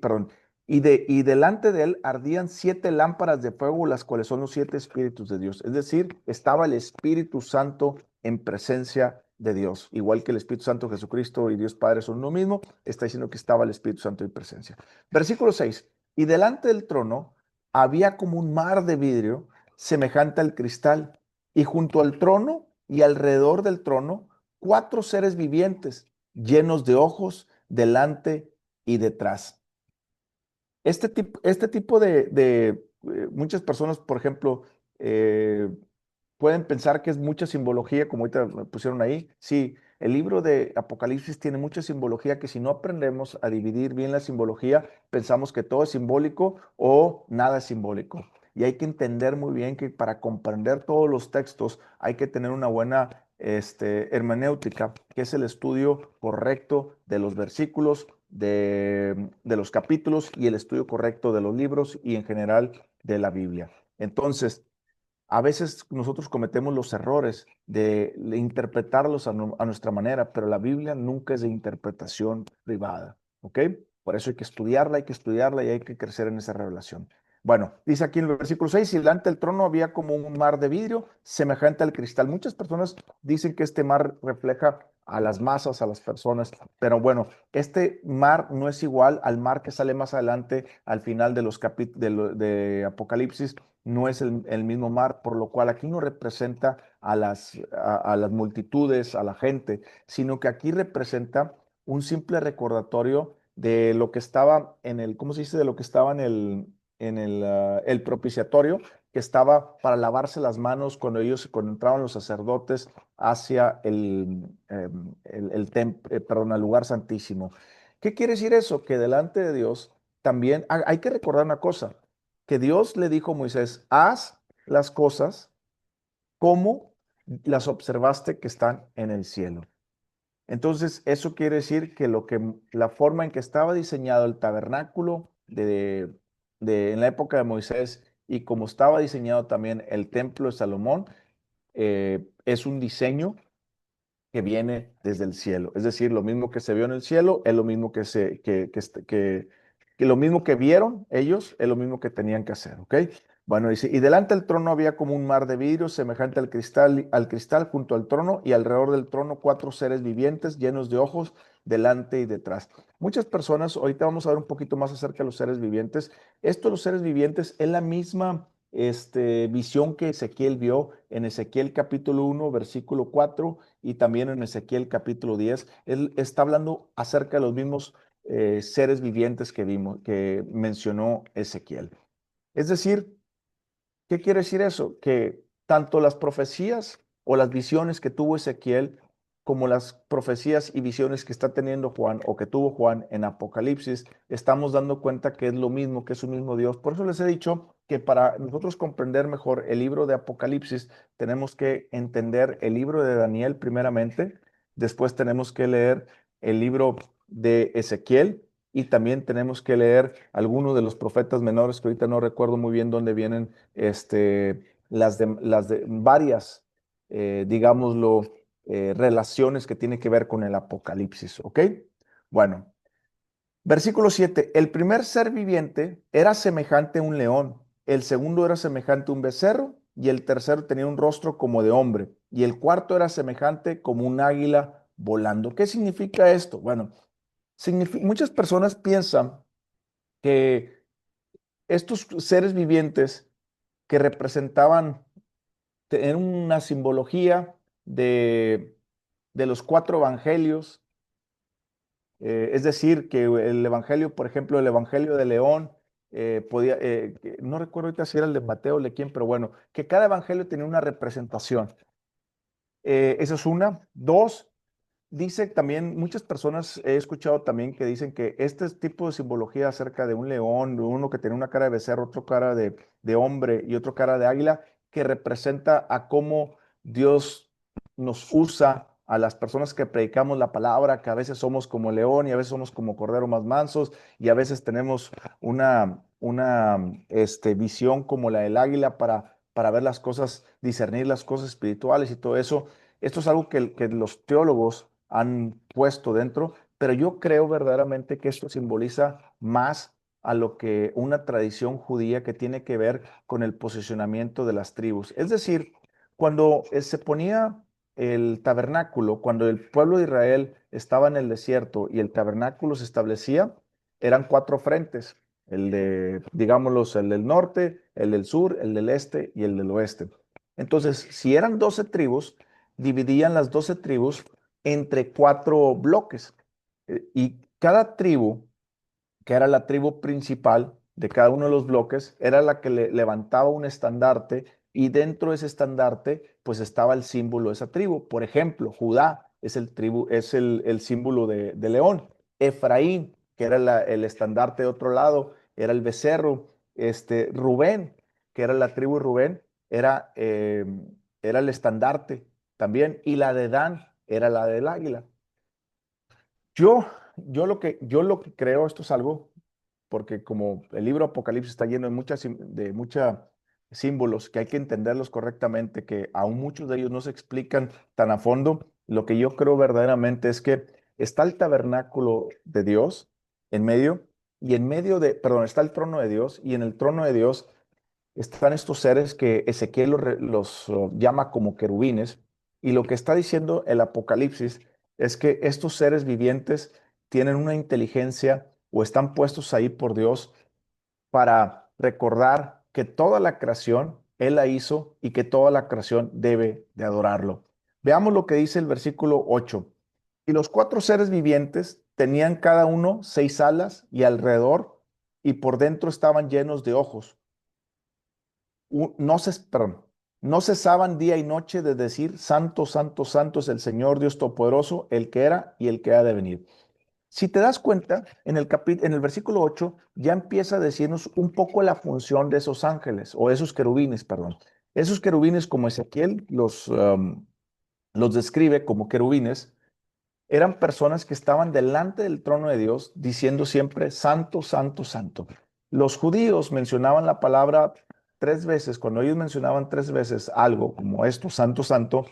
Perdón, y delante de él ardían 7 lámparas de fuego, las cuales son los 7 espíritus de Dios. Es decir, estaba el Espíritu Santo en presencia de Dios. Igual que el Espíritu Santo, Jesucristo y Dios Padre son uno mismo, está diciendo que estaba el Espíritu Santo en presencia. Versículo 6. Y delante del trono había como un mar de vidrio semejante al cristal, y junto al trono y alrededor del trono, 4 seres vivientes llenos de ojos delante y detrás. Este tipo de muchas personas, por ejemplo, eh, pueden pensar que es mucha simbología, como ahorita me pusieron ahí. Sí, el libro de Apocalipsis tiene mucha simbología que si no aprendemos a dividir bien la simbología, pensamos que todo es simbólico o nada es simbólico. Y hay que entender muy bien que para comprender todos los textos hay que tener una buena hermenéutica, que es el estudio correcto de los versículos, de los capítulos y el estudio correcto de los libros y en general de la Biblia. Entonces, a veces nosotros cometemos los errores de interpretarlos a nuestra manera, pero la Biblia nunca es de interpretación privada, ¿ok? Por eso hay que estudiarla y hay que crecer en esa revelación. Bueno, dice aquí en el versículo 6, y delante del trono había como un mar de vidrio semejante al cristal. Muchas personas dicen que este mar refleja a las masas, a las personas, pero bueno, este mar no es igual al mar que sale más adelante al final de los capítulos de Apocalipsis, no es el mismo mar, por lo cual aquí no representa a las multitudes, a la gente, sino que aquí representa un simple recordatorio de lo que estaba en el, ¿cómo se dice? De lo que estaba el propiciatorio, que estaba para lavarse las manos cuando entraban los sacerdotes hacia perdón, al lugar santísimo. ¿Qué quiere decir eso? Que delante de Dios también hay que recordar una cosa, que Dios le dijo a Moisés, haz las cosas como las observaste que están en el cielo. Entonces, eso quiere decir que la forma en que estaba diseñado el tabernáculo en la época de Moisés y como estaba diseñado también el templo de Salomón, es un diseño que viene desde el cielo. Es decir, lo mismo que se vio en el cielo es lo mismo que lo mismo que vieron ellos, es lo mismo que tenían que hacer, ¿ok? Bueno, dice, y delante del trono había como un mar de vidrio semejante al cristal junto al trono y alrededor del trono 4 seres vivientes llenos de ojos delante y detrás. Muchas personas, ahorita vamos a ver un poquito más acerca de los seres vivientes. Esto de los seres vivientes es la misma visión que Ezequiel vio en Ezequiel capítulo 1, versículo 4 y también en Ezequiel capítulo 10. Él está hablando acerca de los mismos seres vivientes que mencionó Ezequiel. Es decir, ¿qué quiere decir eso? Que tanto las profecías o las visiones que tuvo Ezequiel como las profecías y visiones que está teniendo Juan o que tuvo Juan en Apocalipsis, estamos dando cuenta que es lo mismo, que es un mismo Dios. Por eso les he dicho que para nosotros comprender mejor el libro de Apocalipsis, tenemos que entender el libro de Daniel primeramente, después tenemos que leer el libro de Ezequiel y también tenemos que leer algunos de los profetas menores, que ahorita no recuerdo muy bien dónde vienen las de varias, digámoslo, relaciones que tienen que ver con el Apocalipsis, ¿ok? Bueno, versículo 7. El primer ser viviente era semejante a un león, el segundo era semejante a un becerro, y el tercero tenía un rostro como de hombre, y el cuarto era semejante como un águila volando. ¿Qué significa esto? Bueno, muchas personas piensan que estos seres vivientes que representaban tener una simbología de los cuatro evangelios, es decir, que el evangelio, por ejemplo, el evangelio de León, no recuerdo ahorita si era el de Mateo o de quién, pero bueno, que cada evangelio tenía una representación. Esa es una. Dos, dice también, muchas personas he escuchado también que dicen que este tipo de simbología acerca de un león, de uno que tiene una cara de becerro, otro cara de hombre y otro cara de águila, que representa a cómo Dios nos usa a las personas que predicamos la palabra, que a veces somos como león y a veces somos como cordero más mansos y a veces tenemos una visión como la del águila para ver las cosas, discernir las cosas espirituales y todo eso. Esto es algo que los teólogos han puesto dentro, pero yo creo verdaderamente que esto simboliza más a lo que una tradición judía que tiene que ver con el posicionamiento de las tribus. Es decir, cuando se ponía el tabernáculo, cuando el pueblo de Israel estaba en el desierto y el tabernáculo se establecía, eran cuatro frentes, el de, digámoslos, el del norte, el del sur, el del este y el del oeste. Entonces, si eran 12 tribus, dividían las 12 tribus entre cuatro bloques. Y cada tribu, que era la tribu principal de cada uno de los bloques, era la que le levantaba un estandarte y dentro de ese estandarte pues estaba el símbolo de esa tribu. Por ejemplo, Judá es el símbolo de león. Efraín, que era el estandarte de otro lado, era el becerro. Rubén, que era la tribu de Rubén, era el estandarte también. Y la de Dan era la del águila. Yo lo que creo, esto es algo, porque como el libro Apocalipsis está lleno de mucha símbolos que hay que entenderlos correctamente, que aún muchos de ellos no se explican tan a fondo, lo que yo creo verdaderamente es que está el tabernáculo de Dios en medio, y en medio perdón, está el trono de Dios, y en el trono de Dios están estos seres que Ezequiel los llama como querubines, y lo que está diciendo el Apocalipsis es que estos seres vivientes tienen una inteligencia o están puestos ahí por Dios para recordar que toda la creación Él la hizo y que toda la creación debe de adorarlo. Veamos lo que dice el versículo 8. Y los cuatro seres vivientes tenían cada uno 6 alas y alrededor y por dentro estaban llenos de ojos perdón, no cesaban día y noche de decir, Santo, Santo, Santo es el Señor Dios Todopoderoso, el que era y el que ha de venir. Si te das cuenta, en el versículo 8 ya empieza a decirnos un poco la función de esos ángeles, o esos querubines, perdón. Esos querubines, como Ezequiel los describe como querubines, eran personas que estaban delante del trono de Dios diciendo siempre, Santo, Santo, Santo. Los judíos mencionaban la palabra 3 veces. Cuando ellos mencionaban 3 veces algo como esto, Santo, Santo,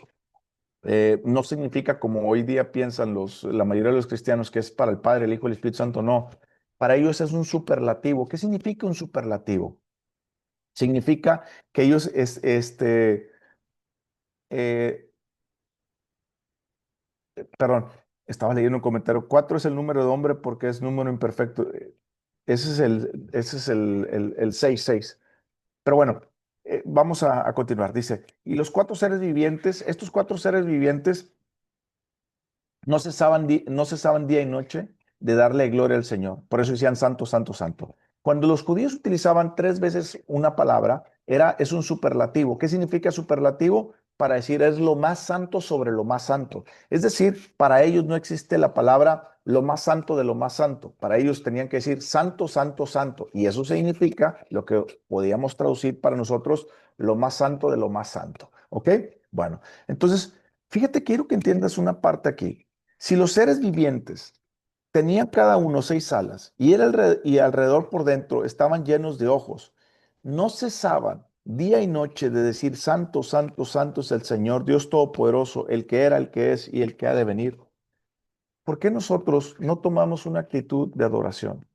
no significa como hoy día piensan la mayoría de los cristianos que es para el Padre, el Hijo y el Espíritu Santo. No, para ellos es un superlativo. ¿Qué significa un superlativo? Significa que ellos, eh, perdón, estaba leyendo un comentario. 4 es el número de hombre porque es número imperfecto. Ese es el 6. Pero bueno, vamos a continuar. Dice, y los cuatro seres vivientes, estos cuatro seres vivientes no cesaban día y noche de darle gloria al Señor. Por eso decían santo, santo, santo. Cuando los judíos utilizaban 3 veces una palabra, es un superlativo. ¿Qué significa superlativo? para decir es lo más santo sobre lo más santo. Es decir, para ellos no existe la palabra lo más santo de lo más santo. Para ellos tenían que decir santo, santo, santo. Y eso significa lo que podíamos traducir para nosotros lo más santo de lo más santo. ¿Ok? Bueno, entonces, fíjate, quiero que entiendas una parte aquí. Si los seres vivientes tenían cada uno 6 alas y alrededor por dentro estaban llenos de ojos, no cesaban día y noche de decir, Santo, Santo, Santo es el Señor, Dios Todopoderoso, el que era, el que es y el que ha de venir. ¿Por qué nosotros no tomamos una actitud de adoración?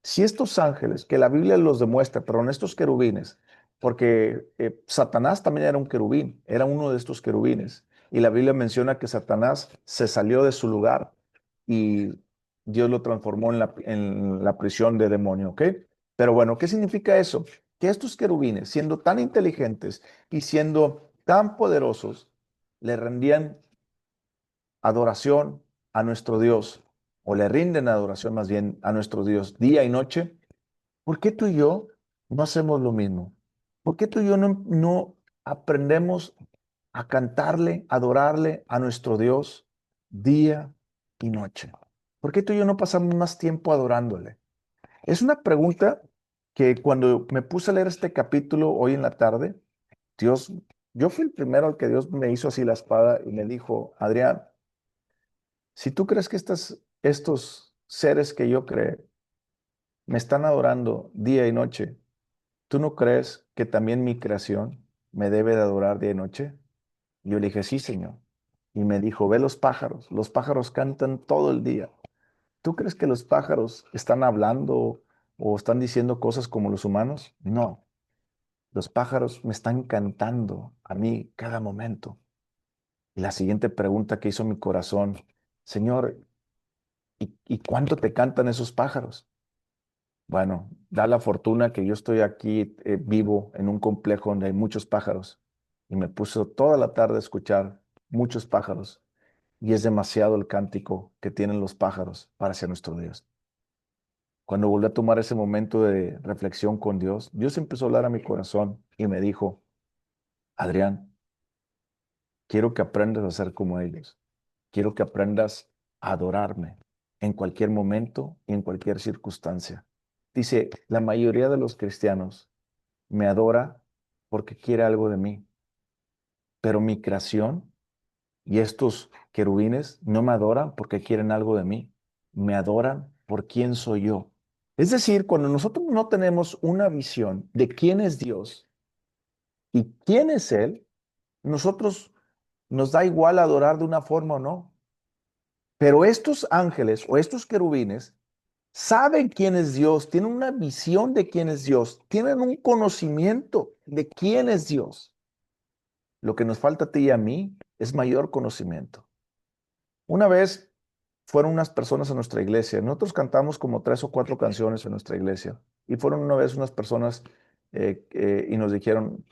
Si estos ángeles, que la Biblia los demuestra, perdón, estos querubines, porque Satanás también era un querubín, era uno de estos querubines, y la Biblia menciona que Satanás se salió de su lugar y Dios lo transformó en la prisión de demonio, ¿ok? Pero bueno, ¿qué significa eso? Que estos querubines, siendo tan inteligentes y siendo tan poderosos, le rendían adoración a nuestro Dios, o le rinden adoración más bien a nuestro Dios día y noche. ¿Por qué tú y yo no hacemos lo mismo? ¿Por qué tú y yo no aprendemos a cantarle, adorarle a nuestro Dios día y noche? ¿Por qué tú y yo no pasamos más tiempo adorándole? Es una pregunta que cuando me puse a leer este capítulo hoy en la tarde, Dios, yo fui el primero al que Dios me hizo así la espada y me dijo, Adrián, si tú crees que estos seres que yo creé me están adorando día y noche, ¿tú no crees que también mi creación me debe de adorar día y noche? Y yo le dije, sí, Señor. Y me dijo, ve los pájaros cantan todo el día. ¿Tú crees que los pájaros están hablando o están diciendo cosas como los humanos? No, los pájaros me están cantando a mí cada momento. Y la siguiente pregunta que hizo mi corazón, Señor, ¿y cuánto te cantan esos pájaros? Bueno, da la fortuna que yo estoy aquí vivo en un complejo donde hay muchos pájaros y me puso toda la tarde a escuchar muchos pájaros y es demasiado el cántico que tienen los pájaros para ser nuestro Dios. Cuando volví a tomar ese momento de reflexión con Dios, Dios empezó a hablar a mi corazón y me dijo, Adrián, quiero que aprendas a ser como ellos. Quiero que aprendas a adorarme en cualquier momento y en cualquier circunstancia. Dice, la mayoría de los cristianos me adora porque quiere algo de mí, pero mi creación y estos querubines no me adoran porque quieren algo de mí, me adoran por quién soy yo. Es decir, cuando nosotros no tenemos una visión de quién es Dios y quién es Él, nosotros nos da igual adorar de una forma o no. Pero estos ángeles o estos querubines saben quién es Dios, tienen una visión de quién es Dios, tienen un conocimiento de quién es Dios. Lo que nos falta a ti y a mí es mayor conocimiento. Una vez fueron unas personas a nuestra iglesia. Nosotros cantamos como 3 o 4 canciones en nuestra iglesia. Y fueron una vez unas personas y nos dijeron,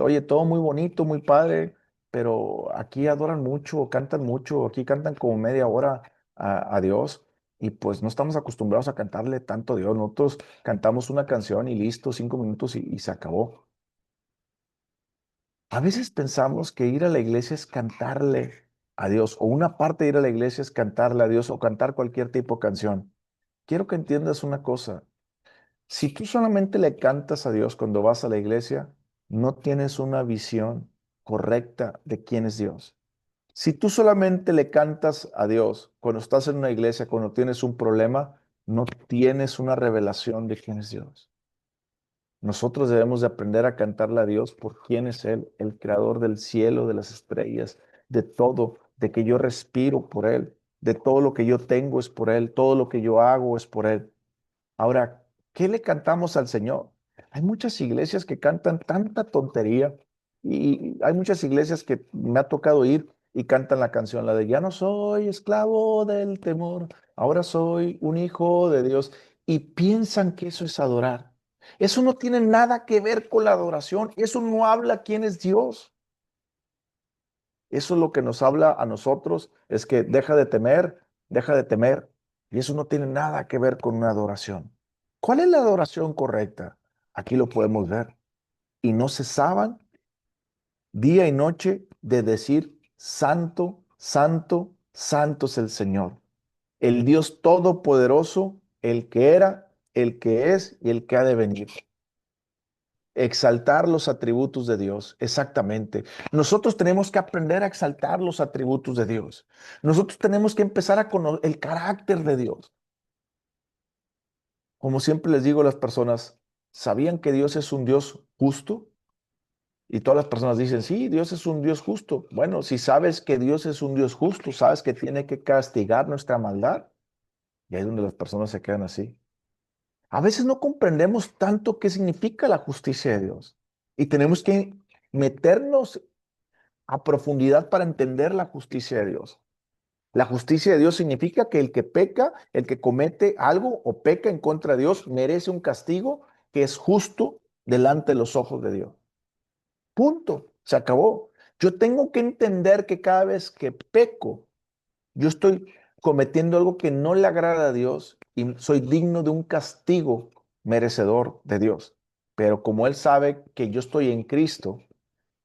oye, todo muy bonito, muy padre, pero aquí adoran mucho, cantan mucho, aquí cantan como media hora a Dios. Y pues no estamos acostumbrados a cantarle tanto a Dios. Nosotros cantamos una canción y listo, 5 minutos y se acabó. A veces pensamos que ir a la iglesia es cantarle a Dios, o una parte de ir a la iglesia es cantarle a Dios o cantar cualquier tipo de canción. Quiero que entiendas una cosa. Si tú solamente le cantas a Dios cuando vas a la iglesia, no tienes una visión correcta de quién es Dios. Si tú solamente le cantas a Dios cuando estás en una iglesia, cuando tienes un problema, no tienes una revelación de quién es Dios. Nosotros debemos de aprender a cantarle a Dios por quién es Él, el creador del cielo, de las estrellas, de todo, de que yo respiro por Él, de todo lo que yo tengo es por Él, todo lo que yo hago es por Él. Ahora, ¿qué le cantamos al Señor? Hay muchas iglesias que cantan tanta tontería y hay muchas iglesias que me ha tocado ir y cantan la canción, la de ya no soy esclavo del temor, ahora soy un hijo de Dios y piensan que eso es adorar. Eso no tiene nada que ver con la adoración, eso no habla quién es Dios. Eso es lo que nos habla a nosotros, es que deja de temer, y eso no tiene nada que ver con una adoración. ¿Cuál es la adoración correcta? Aquí lo podemos ver. Y no cesaban día y noche de decir, Santo, Santo, Santo es el Señor, el Dios Todopoderoso, el que era, el que es y el que ha de venir. Exaltar los atributos de Dios, exactamente. Nosotros tenemos que aprender a exaltar los atributos de Dios. Nosotros tenemos que empezar a conocer el carácter de Dios. Como siempre les digo a las personas, ¿sabían que Dios es un Dios justo? Y todas las personas dicen, sí, Dios es un Dios justo. Bueno, si sabes que Dios es un Dios justo, sabes que tiene que castigar nuestra maldad. Y ahí es donde las personas se quedan así. A veces no comprendemos tanto qué significa la justicia de Dios. Y tenemos que meternos a profundidad para entender la justicia de Dios. La justicia de Dios significa que el que peca, el que comete algo o peca en contra de Dios, merece un castigo que es justo delante de los ojos de Dios. Punto. Se acabó. Yo tengo que entender que cada vez que peco, yo estoy cometiendo algo que no le agrada a Dios y soy digno de un castigo merecedor de Dios. Pero como Él sabe que yo estoy en Cristo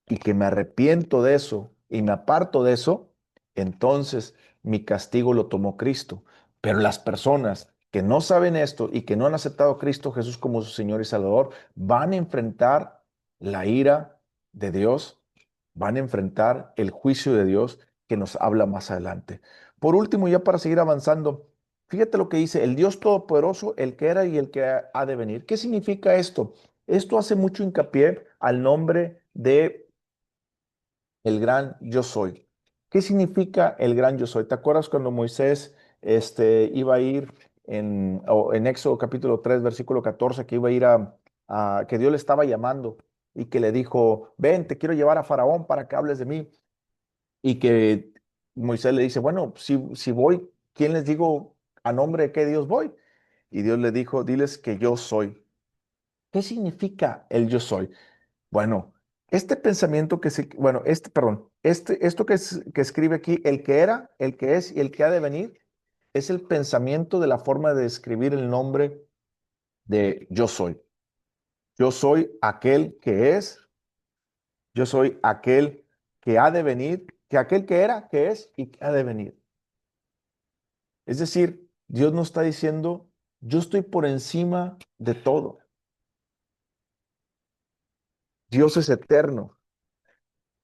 y que me arrepiento de eso y me aparto de eso, entonces mi castigo lo tomó Cristo. Pero las personas que no saben esto y que no han aceptado a Cristo Jesús como su Señor y Salvador, van a enfrentar la ira de Dios, van a enfrentar el juicio de Dios que nos habla más adelante. Por último, ya para seguir avanzando, fíjate lo que dice el Dios Todopoderoso, el que era y el que ha de venir. ¿Qué significa esto? Esto hace mucho hincapié al nombre de el gran yo soy. ¿Qué significa el gran yo soy? ¿Te acuerdas cuando Moisés iba a ir en Éxodo capítulo 3 versículo 14, que iba a ir que Dios le estaba llamando y que le dijo, ven, te quiero llevar a Faraón para que hables de mí? Y que Moisés le dice, bueno, si voy, ¿quién les digo a nombre de qué Dios voy? Y Dios le dijo, diles que yo soy. ¿Qué significa el yo soy? Bueno, este pensamiento bueno, perdón, esto que escribe aquí, el que era, el que es y el que ha de venir, es el pensamiento de la forma de describir el nombre de yo soy. Yo soy aquel que es, yo soy aquel que ha de venir, que aquel que era, que es y que ha de venir. Es decir, Dios nos está diciendo, yo estoy por encima de todo. Dios es eterno.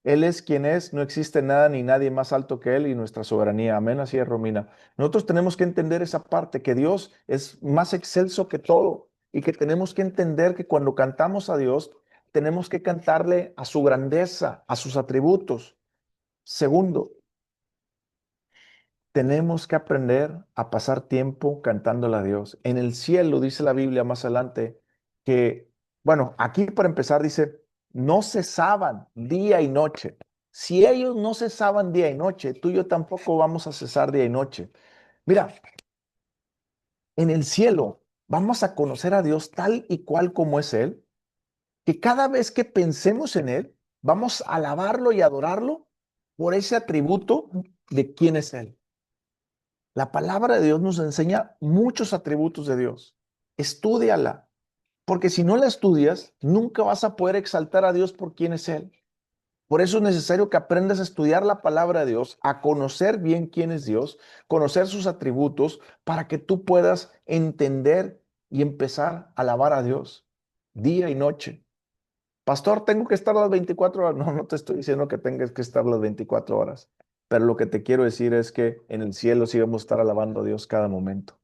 Él es quien es, no existe nada ni nadie más alto que Él y nuestra soberanía. Amén, así es, Romina. Nosotros tenemos que entender esa parte, que Dios es más excelso que todo y que tenemos que entender que cuando cantamos a Dios, tenemos que cantarle a su grandeza, a sus atributos. Segundo, tenemos que aprender a pasar tiempo cantándole a Dios. En el cielo, dice la Biblia más adelante, que, bueno, aquí para empezar dice, no cesaban día y noche. Si ellos no cesaban día y noche, tú y yo tampoco vamos a cesar día y noche. Mira, en el cielo vamos a conocer a Dios tal y cual como es Él, que cada vez que pensemos en Él, vamos a alabarlo y adorarlo por ese atributo de quién es Él. La palabra de Dios nos enseña muchos atributos de Dios. Estúdiala, porque si no la estudias, nunca vas a poder exaltar a Dios por quién es Él. Por eso es necesario que aprendas a estudiar la palabra de Dios, a conocer bien quién es Dios, conocer sus atributos, para que tú puedas entender y empezar a alabar a Dios día y noche. Pastor, tengo que estar las 24 horas. No, no te estoy diciendo que tengas que estar las 24 horas, pero lo que te quiero decir es que en el cielo sí vamos a estar alabando a Dios cada momento.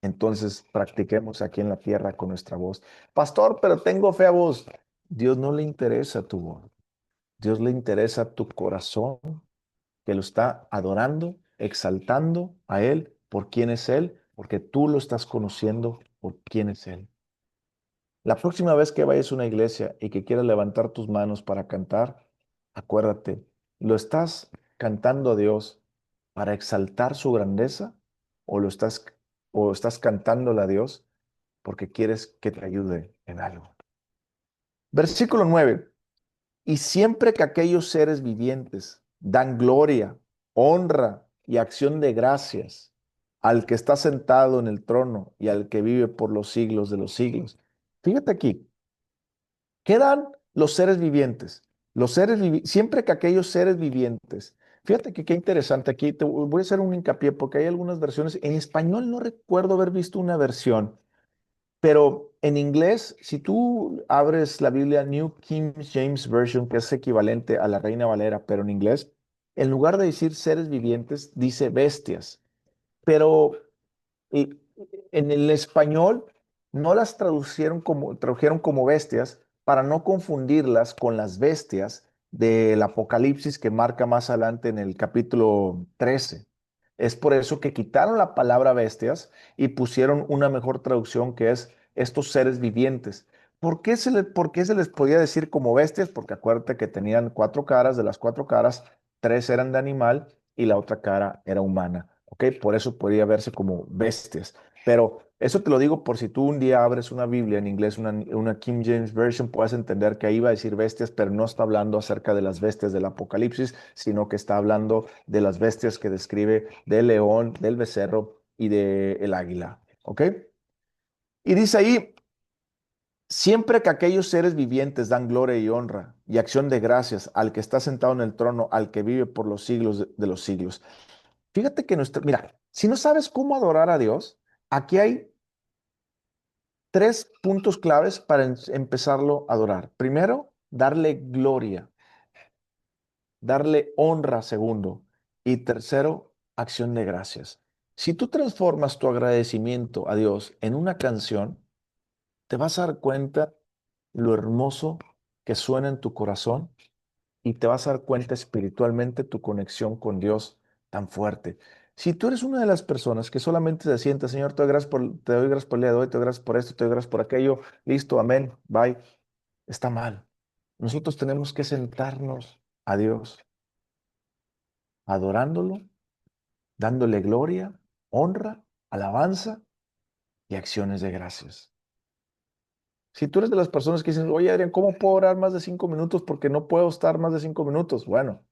Entonces, practiquemos aquí en la tierra con nuestra voz. Pastor, pero tengo fea voz. Dios no le interesa tu voz. Dios le interesa tu corazón, que lo está adorando, exaltando a Él por quién es Él, porque tú lo estás conociendo por quién es Él. La próxima vez que vayas a una iglesia y que quieras levantar tus manos para cantar, acuérdate, ¿lo estás cantando a Dios para exaltar su grandeza o o estás cantándole a Dios porque quieres que te ayude en algo? Versículo 9. Y siempre que aquellos seres vivientes dan gloria, honra y acción de gracias al que está sentado en el trono y al que vive por los siglos de los siglos. Fíjate aquí, ¿qué dan los seres vivientes? Siempre que aquellos seres vivientes, fíjate que qué interesante, aquí te voy a hacer un hincapié porque hay algunas versiones, en español no recuerdo haber visto una versión, pero en inglés, si tú abres la Biblia New King James Version, que es equivalente a la Reina Valera, pero en inglés, en lugar de decir seres vivientes, dice bestias. Pero y en el español no las tradujeron como bestias para no confundirlas con las bestias del Apocalipsis que marca más adelante en el capítulo 13. Es por eso que quitaron la palabra bestias y pusieron una mejor traducción que es estos seres vivientes. ¿Por qué se les podía decir como bestias? Porque acuérdate que tenían cuatro caras, de las cuatro caras, tres eran de animal y la otra cara era humana. ¿Ok? Por eso podía verse como bestias. Pero eso te lo digo por si tú un día abres una Biblia en inglés, una King James Version, puedes entender que ahí va a decir bestias, pero no está hablando acerca de las bestias del Apocalipsis, sino que está hablando de las bestias que describe del león, del becerro y del águila. ¿Ok? Y dice ahí, siempre que aquellos seres vivientes dan gloria y honra y acción de gracias al que está sentado en el trono, al que vive por los siglos de los siglos. Fíjate que mira, si no sabes cómo adorar a Dios, aquí hay tres puntos claves para empezarlo a adorar. Primero, darle gloria, darle honra, segundo, y tercero, acción de gracias. Si tú transformas tu agradecimiento a Dios en una canción, te vas a dar cuenta lo hermoso que suena en tu corazón y te vas a dar cuenta espiritualmente tu conexión con Dios tan fuerte. Si tú eres una de las personas que solamente se sienta, Señor, te doy gracias por el día de hoy, te doy gracias por esto, te doy gracias por aquello, listo, amén, bye, está mal. Nosotros tenemos que sentarnos a Dios, adorándolo, dándole gloria, honra, alabanza y acciones de gracias. Si tú eres de las personas que dicen, oye, Adrián, ¿cómo puedo orar más de 5 minutos? Porque no puedo estar más de 5 minutos. Bueno,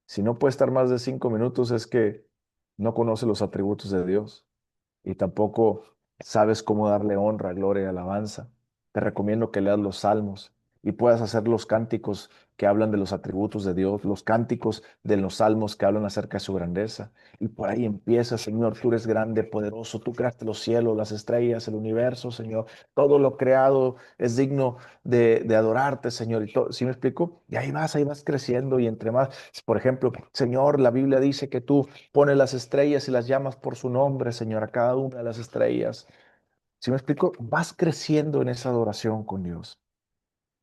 si no puede estar más de 5 minutos es que no conoce los atributos de Dios y tampoco sabes cómo darle honra, gloria y alabanza. Te recomiendo que leas los salmos y puedas hacer los cánticos que hablan de los atributos de Dios, los cánticos de los salmos que hablan acerca de su grandeza. Y por ahí empieza, Señor, tú eres grande, poderoso, tú creaste los cielos, las estrellas, el universo, Señor. Todo lo creado es digno de adorarte, Señor. Y todo, ¿sí me explico? Y ahí vas creciendo y entre más, por ejemplo, Señor, la Biblia dice que tú pones las estrellas y las llamas por su nombre, Señor, a cada una de las estrellas. ¿Sí me explico? Vas creciendo en esa adoración con Dios.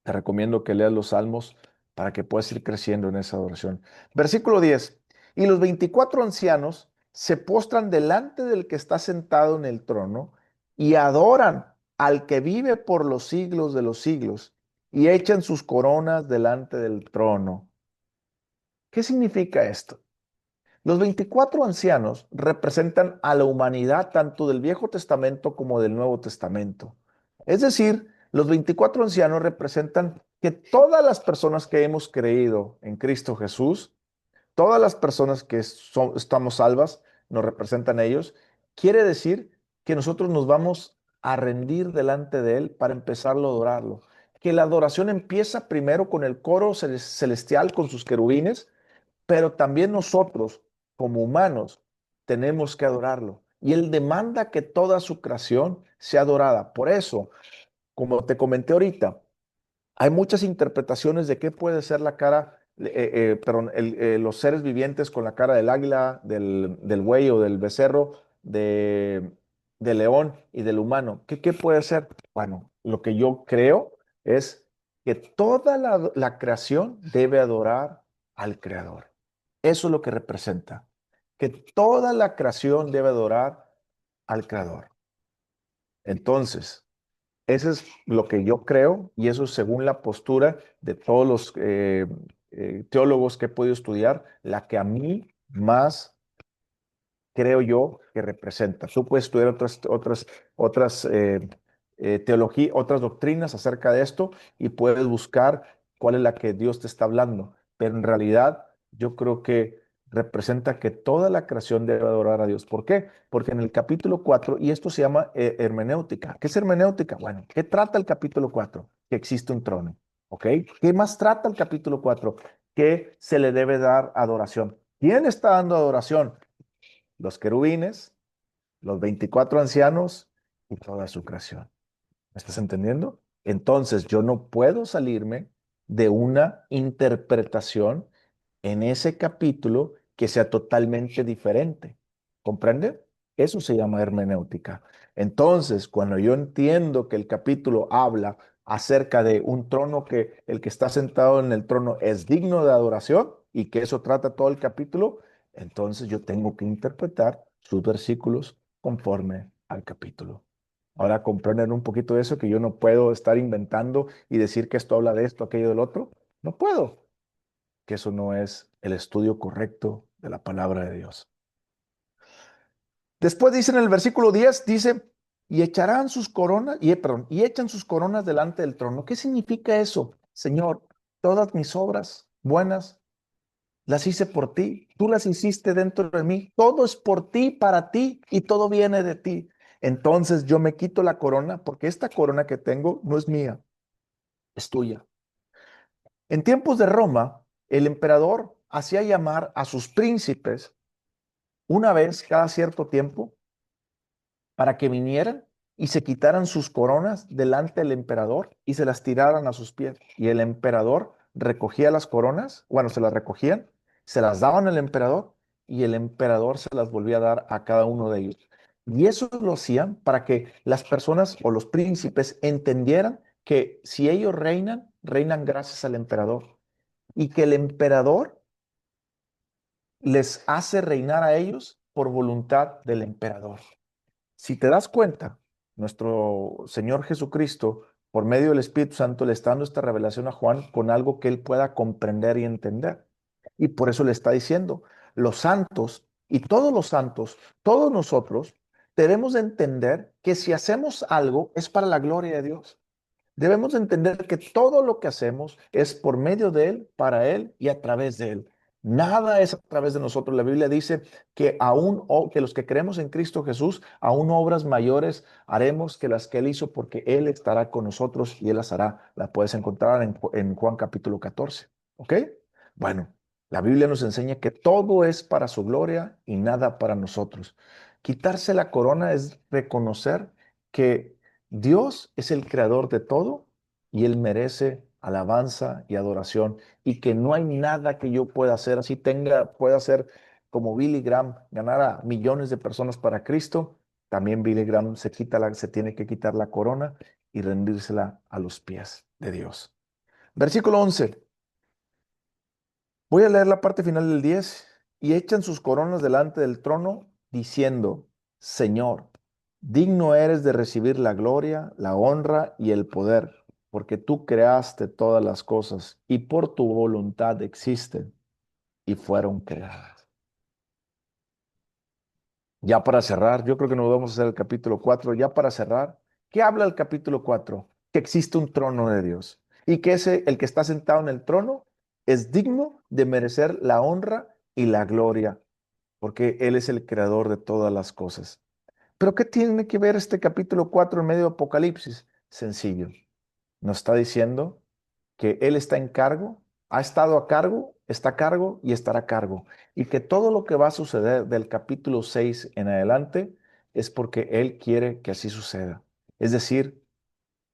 Te recomiendo que leas los salmos para que puedas ir creciendo en esa adoración. Versículo 10. Y los 24 ancianos se postran delante del que está sentado en el trono y adoran al que vive por los siglos de los siglos y echan sus coronas delante del trono. ¿Qué significa esto? Los 24 ancianos representan a la humanidad tanto del Viejo Testamento como del Nuevo Testamento. Es decir, los 24 ancianos representan que todas las personas que hemos creído en Cristo Jesús, todas las personas que estamos salvas, nos representan ellos, quiere decir que nosotros nos vamos a rendir delante de Él para empezarlo a adorarlo. Que la adoración empieza primero con el coro celestial, con sus querubines, pero también nosotros, como humanos, tenemos que adorarlo. Y Él demanda que toda su creación sea adorada. Por eso, como te comenté ahorita, hay muchas interpretaciones de qué puede ser la cara, perdón, los seres vivientes con la cara del águila, del buey o del becerro, del león y del humano. ¿Qué puede ser? Bueno, lo que yo creo es que toda la creación debe adorar al Creador. Eso es lo que representa, que toda la creación debe adorar al Creador. Entonces, eso es lo que yo creo y eso es según la postura de todos los teólogos que he podido estudiar, la que a mí más creo yo que representa. Tú puedes estudiar otras teologías, otras doctrinas acerca de esto y puedes buscar cuál es la que Dios te está hablando. Pero en realidad yo creo que representa que toda la creación debe adorar a Dios. ¿Por qué? Porque en el capítulo 4 y esto se llama hermenéutica. ¿Qué es hermenéutica? Bueno, ¿qué trata el capítulo 4? Que existe un trono. ¿Ok? ¿Qué más trata el capítulo 4? Que se le debe dar adoración. ¿Quién está dando adoración? Los querubines, los 24 ancianos y toda su creación. ¿Me estás entendiendo? Entonces yo no puedo salirme de una interpretación en ese capítulo que sea totalmente diferente. ¿Comprende? Eso se llama hermenéutica. Entonces, cuando yo entiendo que el capítulo habla acerca de un trono, que el que está sentado en el trono es digno de adoración y que eso trata todo el capítulo, entonces yo tengo que interpretar sus versículos conforme al capítulo. Ahora comprenden un poquito de eso, que yo no puedo estar inventando y decir que esto habla de esto, aquello del otro. No puedo, que eso no es el estudio correcto de la palabra de Dios. Después dice en el versículo 10, dice, y echarán sus coronas, perdón, y echan sus coronas delante del trono. ¿Qué significa eso? Señor, todas mis obras buenas las hice por ti, tú las hiciste dentro de mí, todo es por ti, para ti, y todo viene de ti. Entonces yo me quito la corona, porque esta corona que tengo no es mía, es tuya. En tiempos de Roma, el emperador hacía llamar a sus príncipes una vez cada cierto tiempo para que vinieran y se quitaran sus coronas delante del emperador y se las tiraran a sus pies. Y el emperador recogía las coronas, bueno, se las recogían, se las daban al emperador y el emperador se las volvía a dar a cada uno de ellos. Y eso lo hacían para que las personas o los príncipes entendieran que si ellos reinan, reinan gracias al emperador y que el emperador les hace reinar a ellos por voluntad del emperador. Si te das cuenta, nuestro Señor Jesucristo, por medio del Espíritu Santo, le está dando esta revelación a Juan con algo que él pueda comprender y entender. Y por eso le está diciendo, los santos y todos los santos, todos nosotros, debemos de entender que si hacemos algo es para la gloria de Dios. Debemos entender que todo lo que hacemos es por medio de Él, para Él y a través de Él. Nada es a través de nosotros. La Biblia dice que que los que creemos en Cristo Jesús, aún obras mayores haremos que las que Él hizo, porque Él estará con nosotros y Él las hará. La puedes encontrar en Juan capítulo 14. ¿Ok? Bueno, la Biblia nos enseña que todo es para su gloria y nada para nosotros. Quitarse la corona es reconocer que Dios es el creador de todo y Él merece alabanza y adoración, y que no hay nada que yo pueda hacer, así pueda hacer como Billy Graham, ganar a millones de personas para Cristo. También Billy Graham se tiene que quitar la corona y rendírsela a los pies de Dios. Versículo 11. Voy a leer la parte final del 10. Y echan sus coronas delante del trono, diciendo, Señor, digno eres de recibir la gloria, la honra y el poder, porque tú creaste todas las cosas y por tu voluntad existen y fueron creadas. Ya para cerrar, yo creo que nos vamos a hacer el capítulo 4. Ya para cerrar, ¿qué habla el capítulo 4? Que existe un trono de Dios y que el que está sentado en el trono es digno de merecer la honra y la gloria, porque Él es el creador de todas las cosas. Pero ¿qué tiene que ver este capítulo 4 en medio de Apocalipsis? Sencillo. Nos está diciendo que Él está en cargo, ha estado a cargo, está a cargo y estará a cargo. Y que todo lo que va a suceder del capítulo 6 en adelante es porque Él quiere que así suceda. Es decir,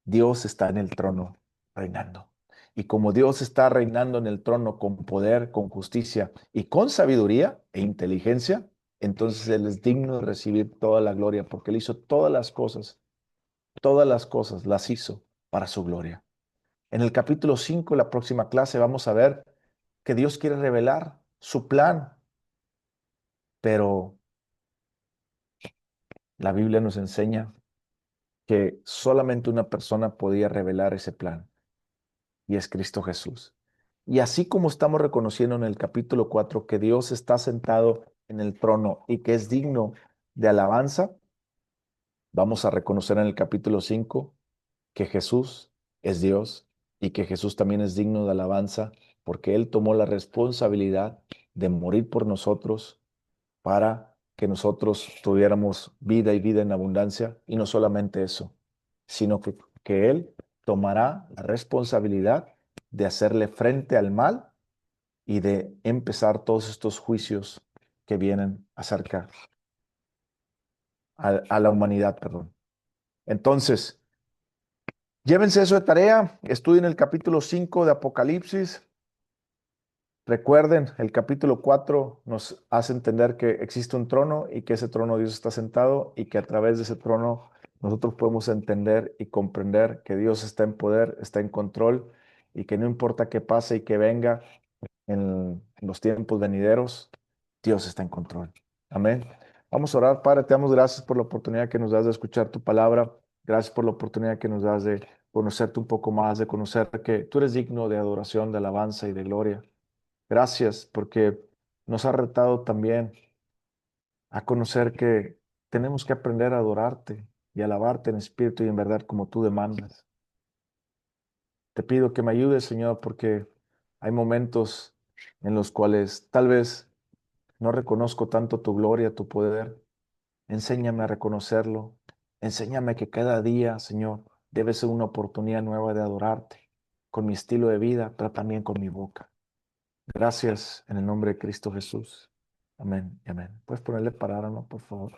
Dios está en el trono reinando. Y como Dios está reinando en el trono con poder, con justicia y con sabiduría e inteligencia, entonces Él es digno de recibir toda la gloria, porque Él hizo todas las cosas las hizo para su gloria. En el capítulo 5, la próxima clase, vamos a ver que Dios quiere revelar su plan, pero la Biblia nos enseña que solamente una persona podía revelar ese plan, y es Cristo Jesús. Y así como estamos reconociendo en el capítulo 4 que Dios está sentado en el trono y que es digno de alabanza, vamos a reconocer en el capítulo 5 que Jesús es Dios y que Jesús también es digno de alabanza, porque Él tomó la responsabilidad de morir por nosotros para que nosotros tuviéramos vida y vida en abundancia. Y no solamente eso, sino que Él tomará la responsabilidad de hacerle frente al mal y de empezar todos estos juicios que vienen acerca a la humanidad, perdón. Entonces, llévense eso de tarea, estudien el capítulo 5 de Apocalipsis. Recuerden, el capítulo 4 nos hace entender que existe un trono y que ese trono Dios está sentado y que a través de ese trono nosotros podemos entender y comprender que Dios está en poder, está en control y que no importa qué pase y que venga en los tiempos venideros, Dios está en control. Amén. Vamos a orar, Padre, te damos gracias por la oportunidad que nos das de escuchar tu palabra. Gracias por la oportunidad que nos das de conocerte un poco más, de conocer que tú eres digno de adoración, de alabanza y de gloria. Gracias porque nos ha retado también a conocer que tenemos que aprender a adorarte y alabarte en espíritu y en verdad como tú demandas. Te pido que me ayudes, Señor, porque hay momentos en los cuales tal vez no reconozco tanto tu gloria, tu poder. Enséñame a reconocerlo. Enséñame que cada día, Señor, debe ser una oportunidad nueva de adorarte con mi estilo de vida, pero también con mi boca. Gracias en el nombre de Cristo Jesús. Amén y amén. ¿Puedes ponerle parada, no, por favor?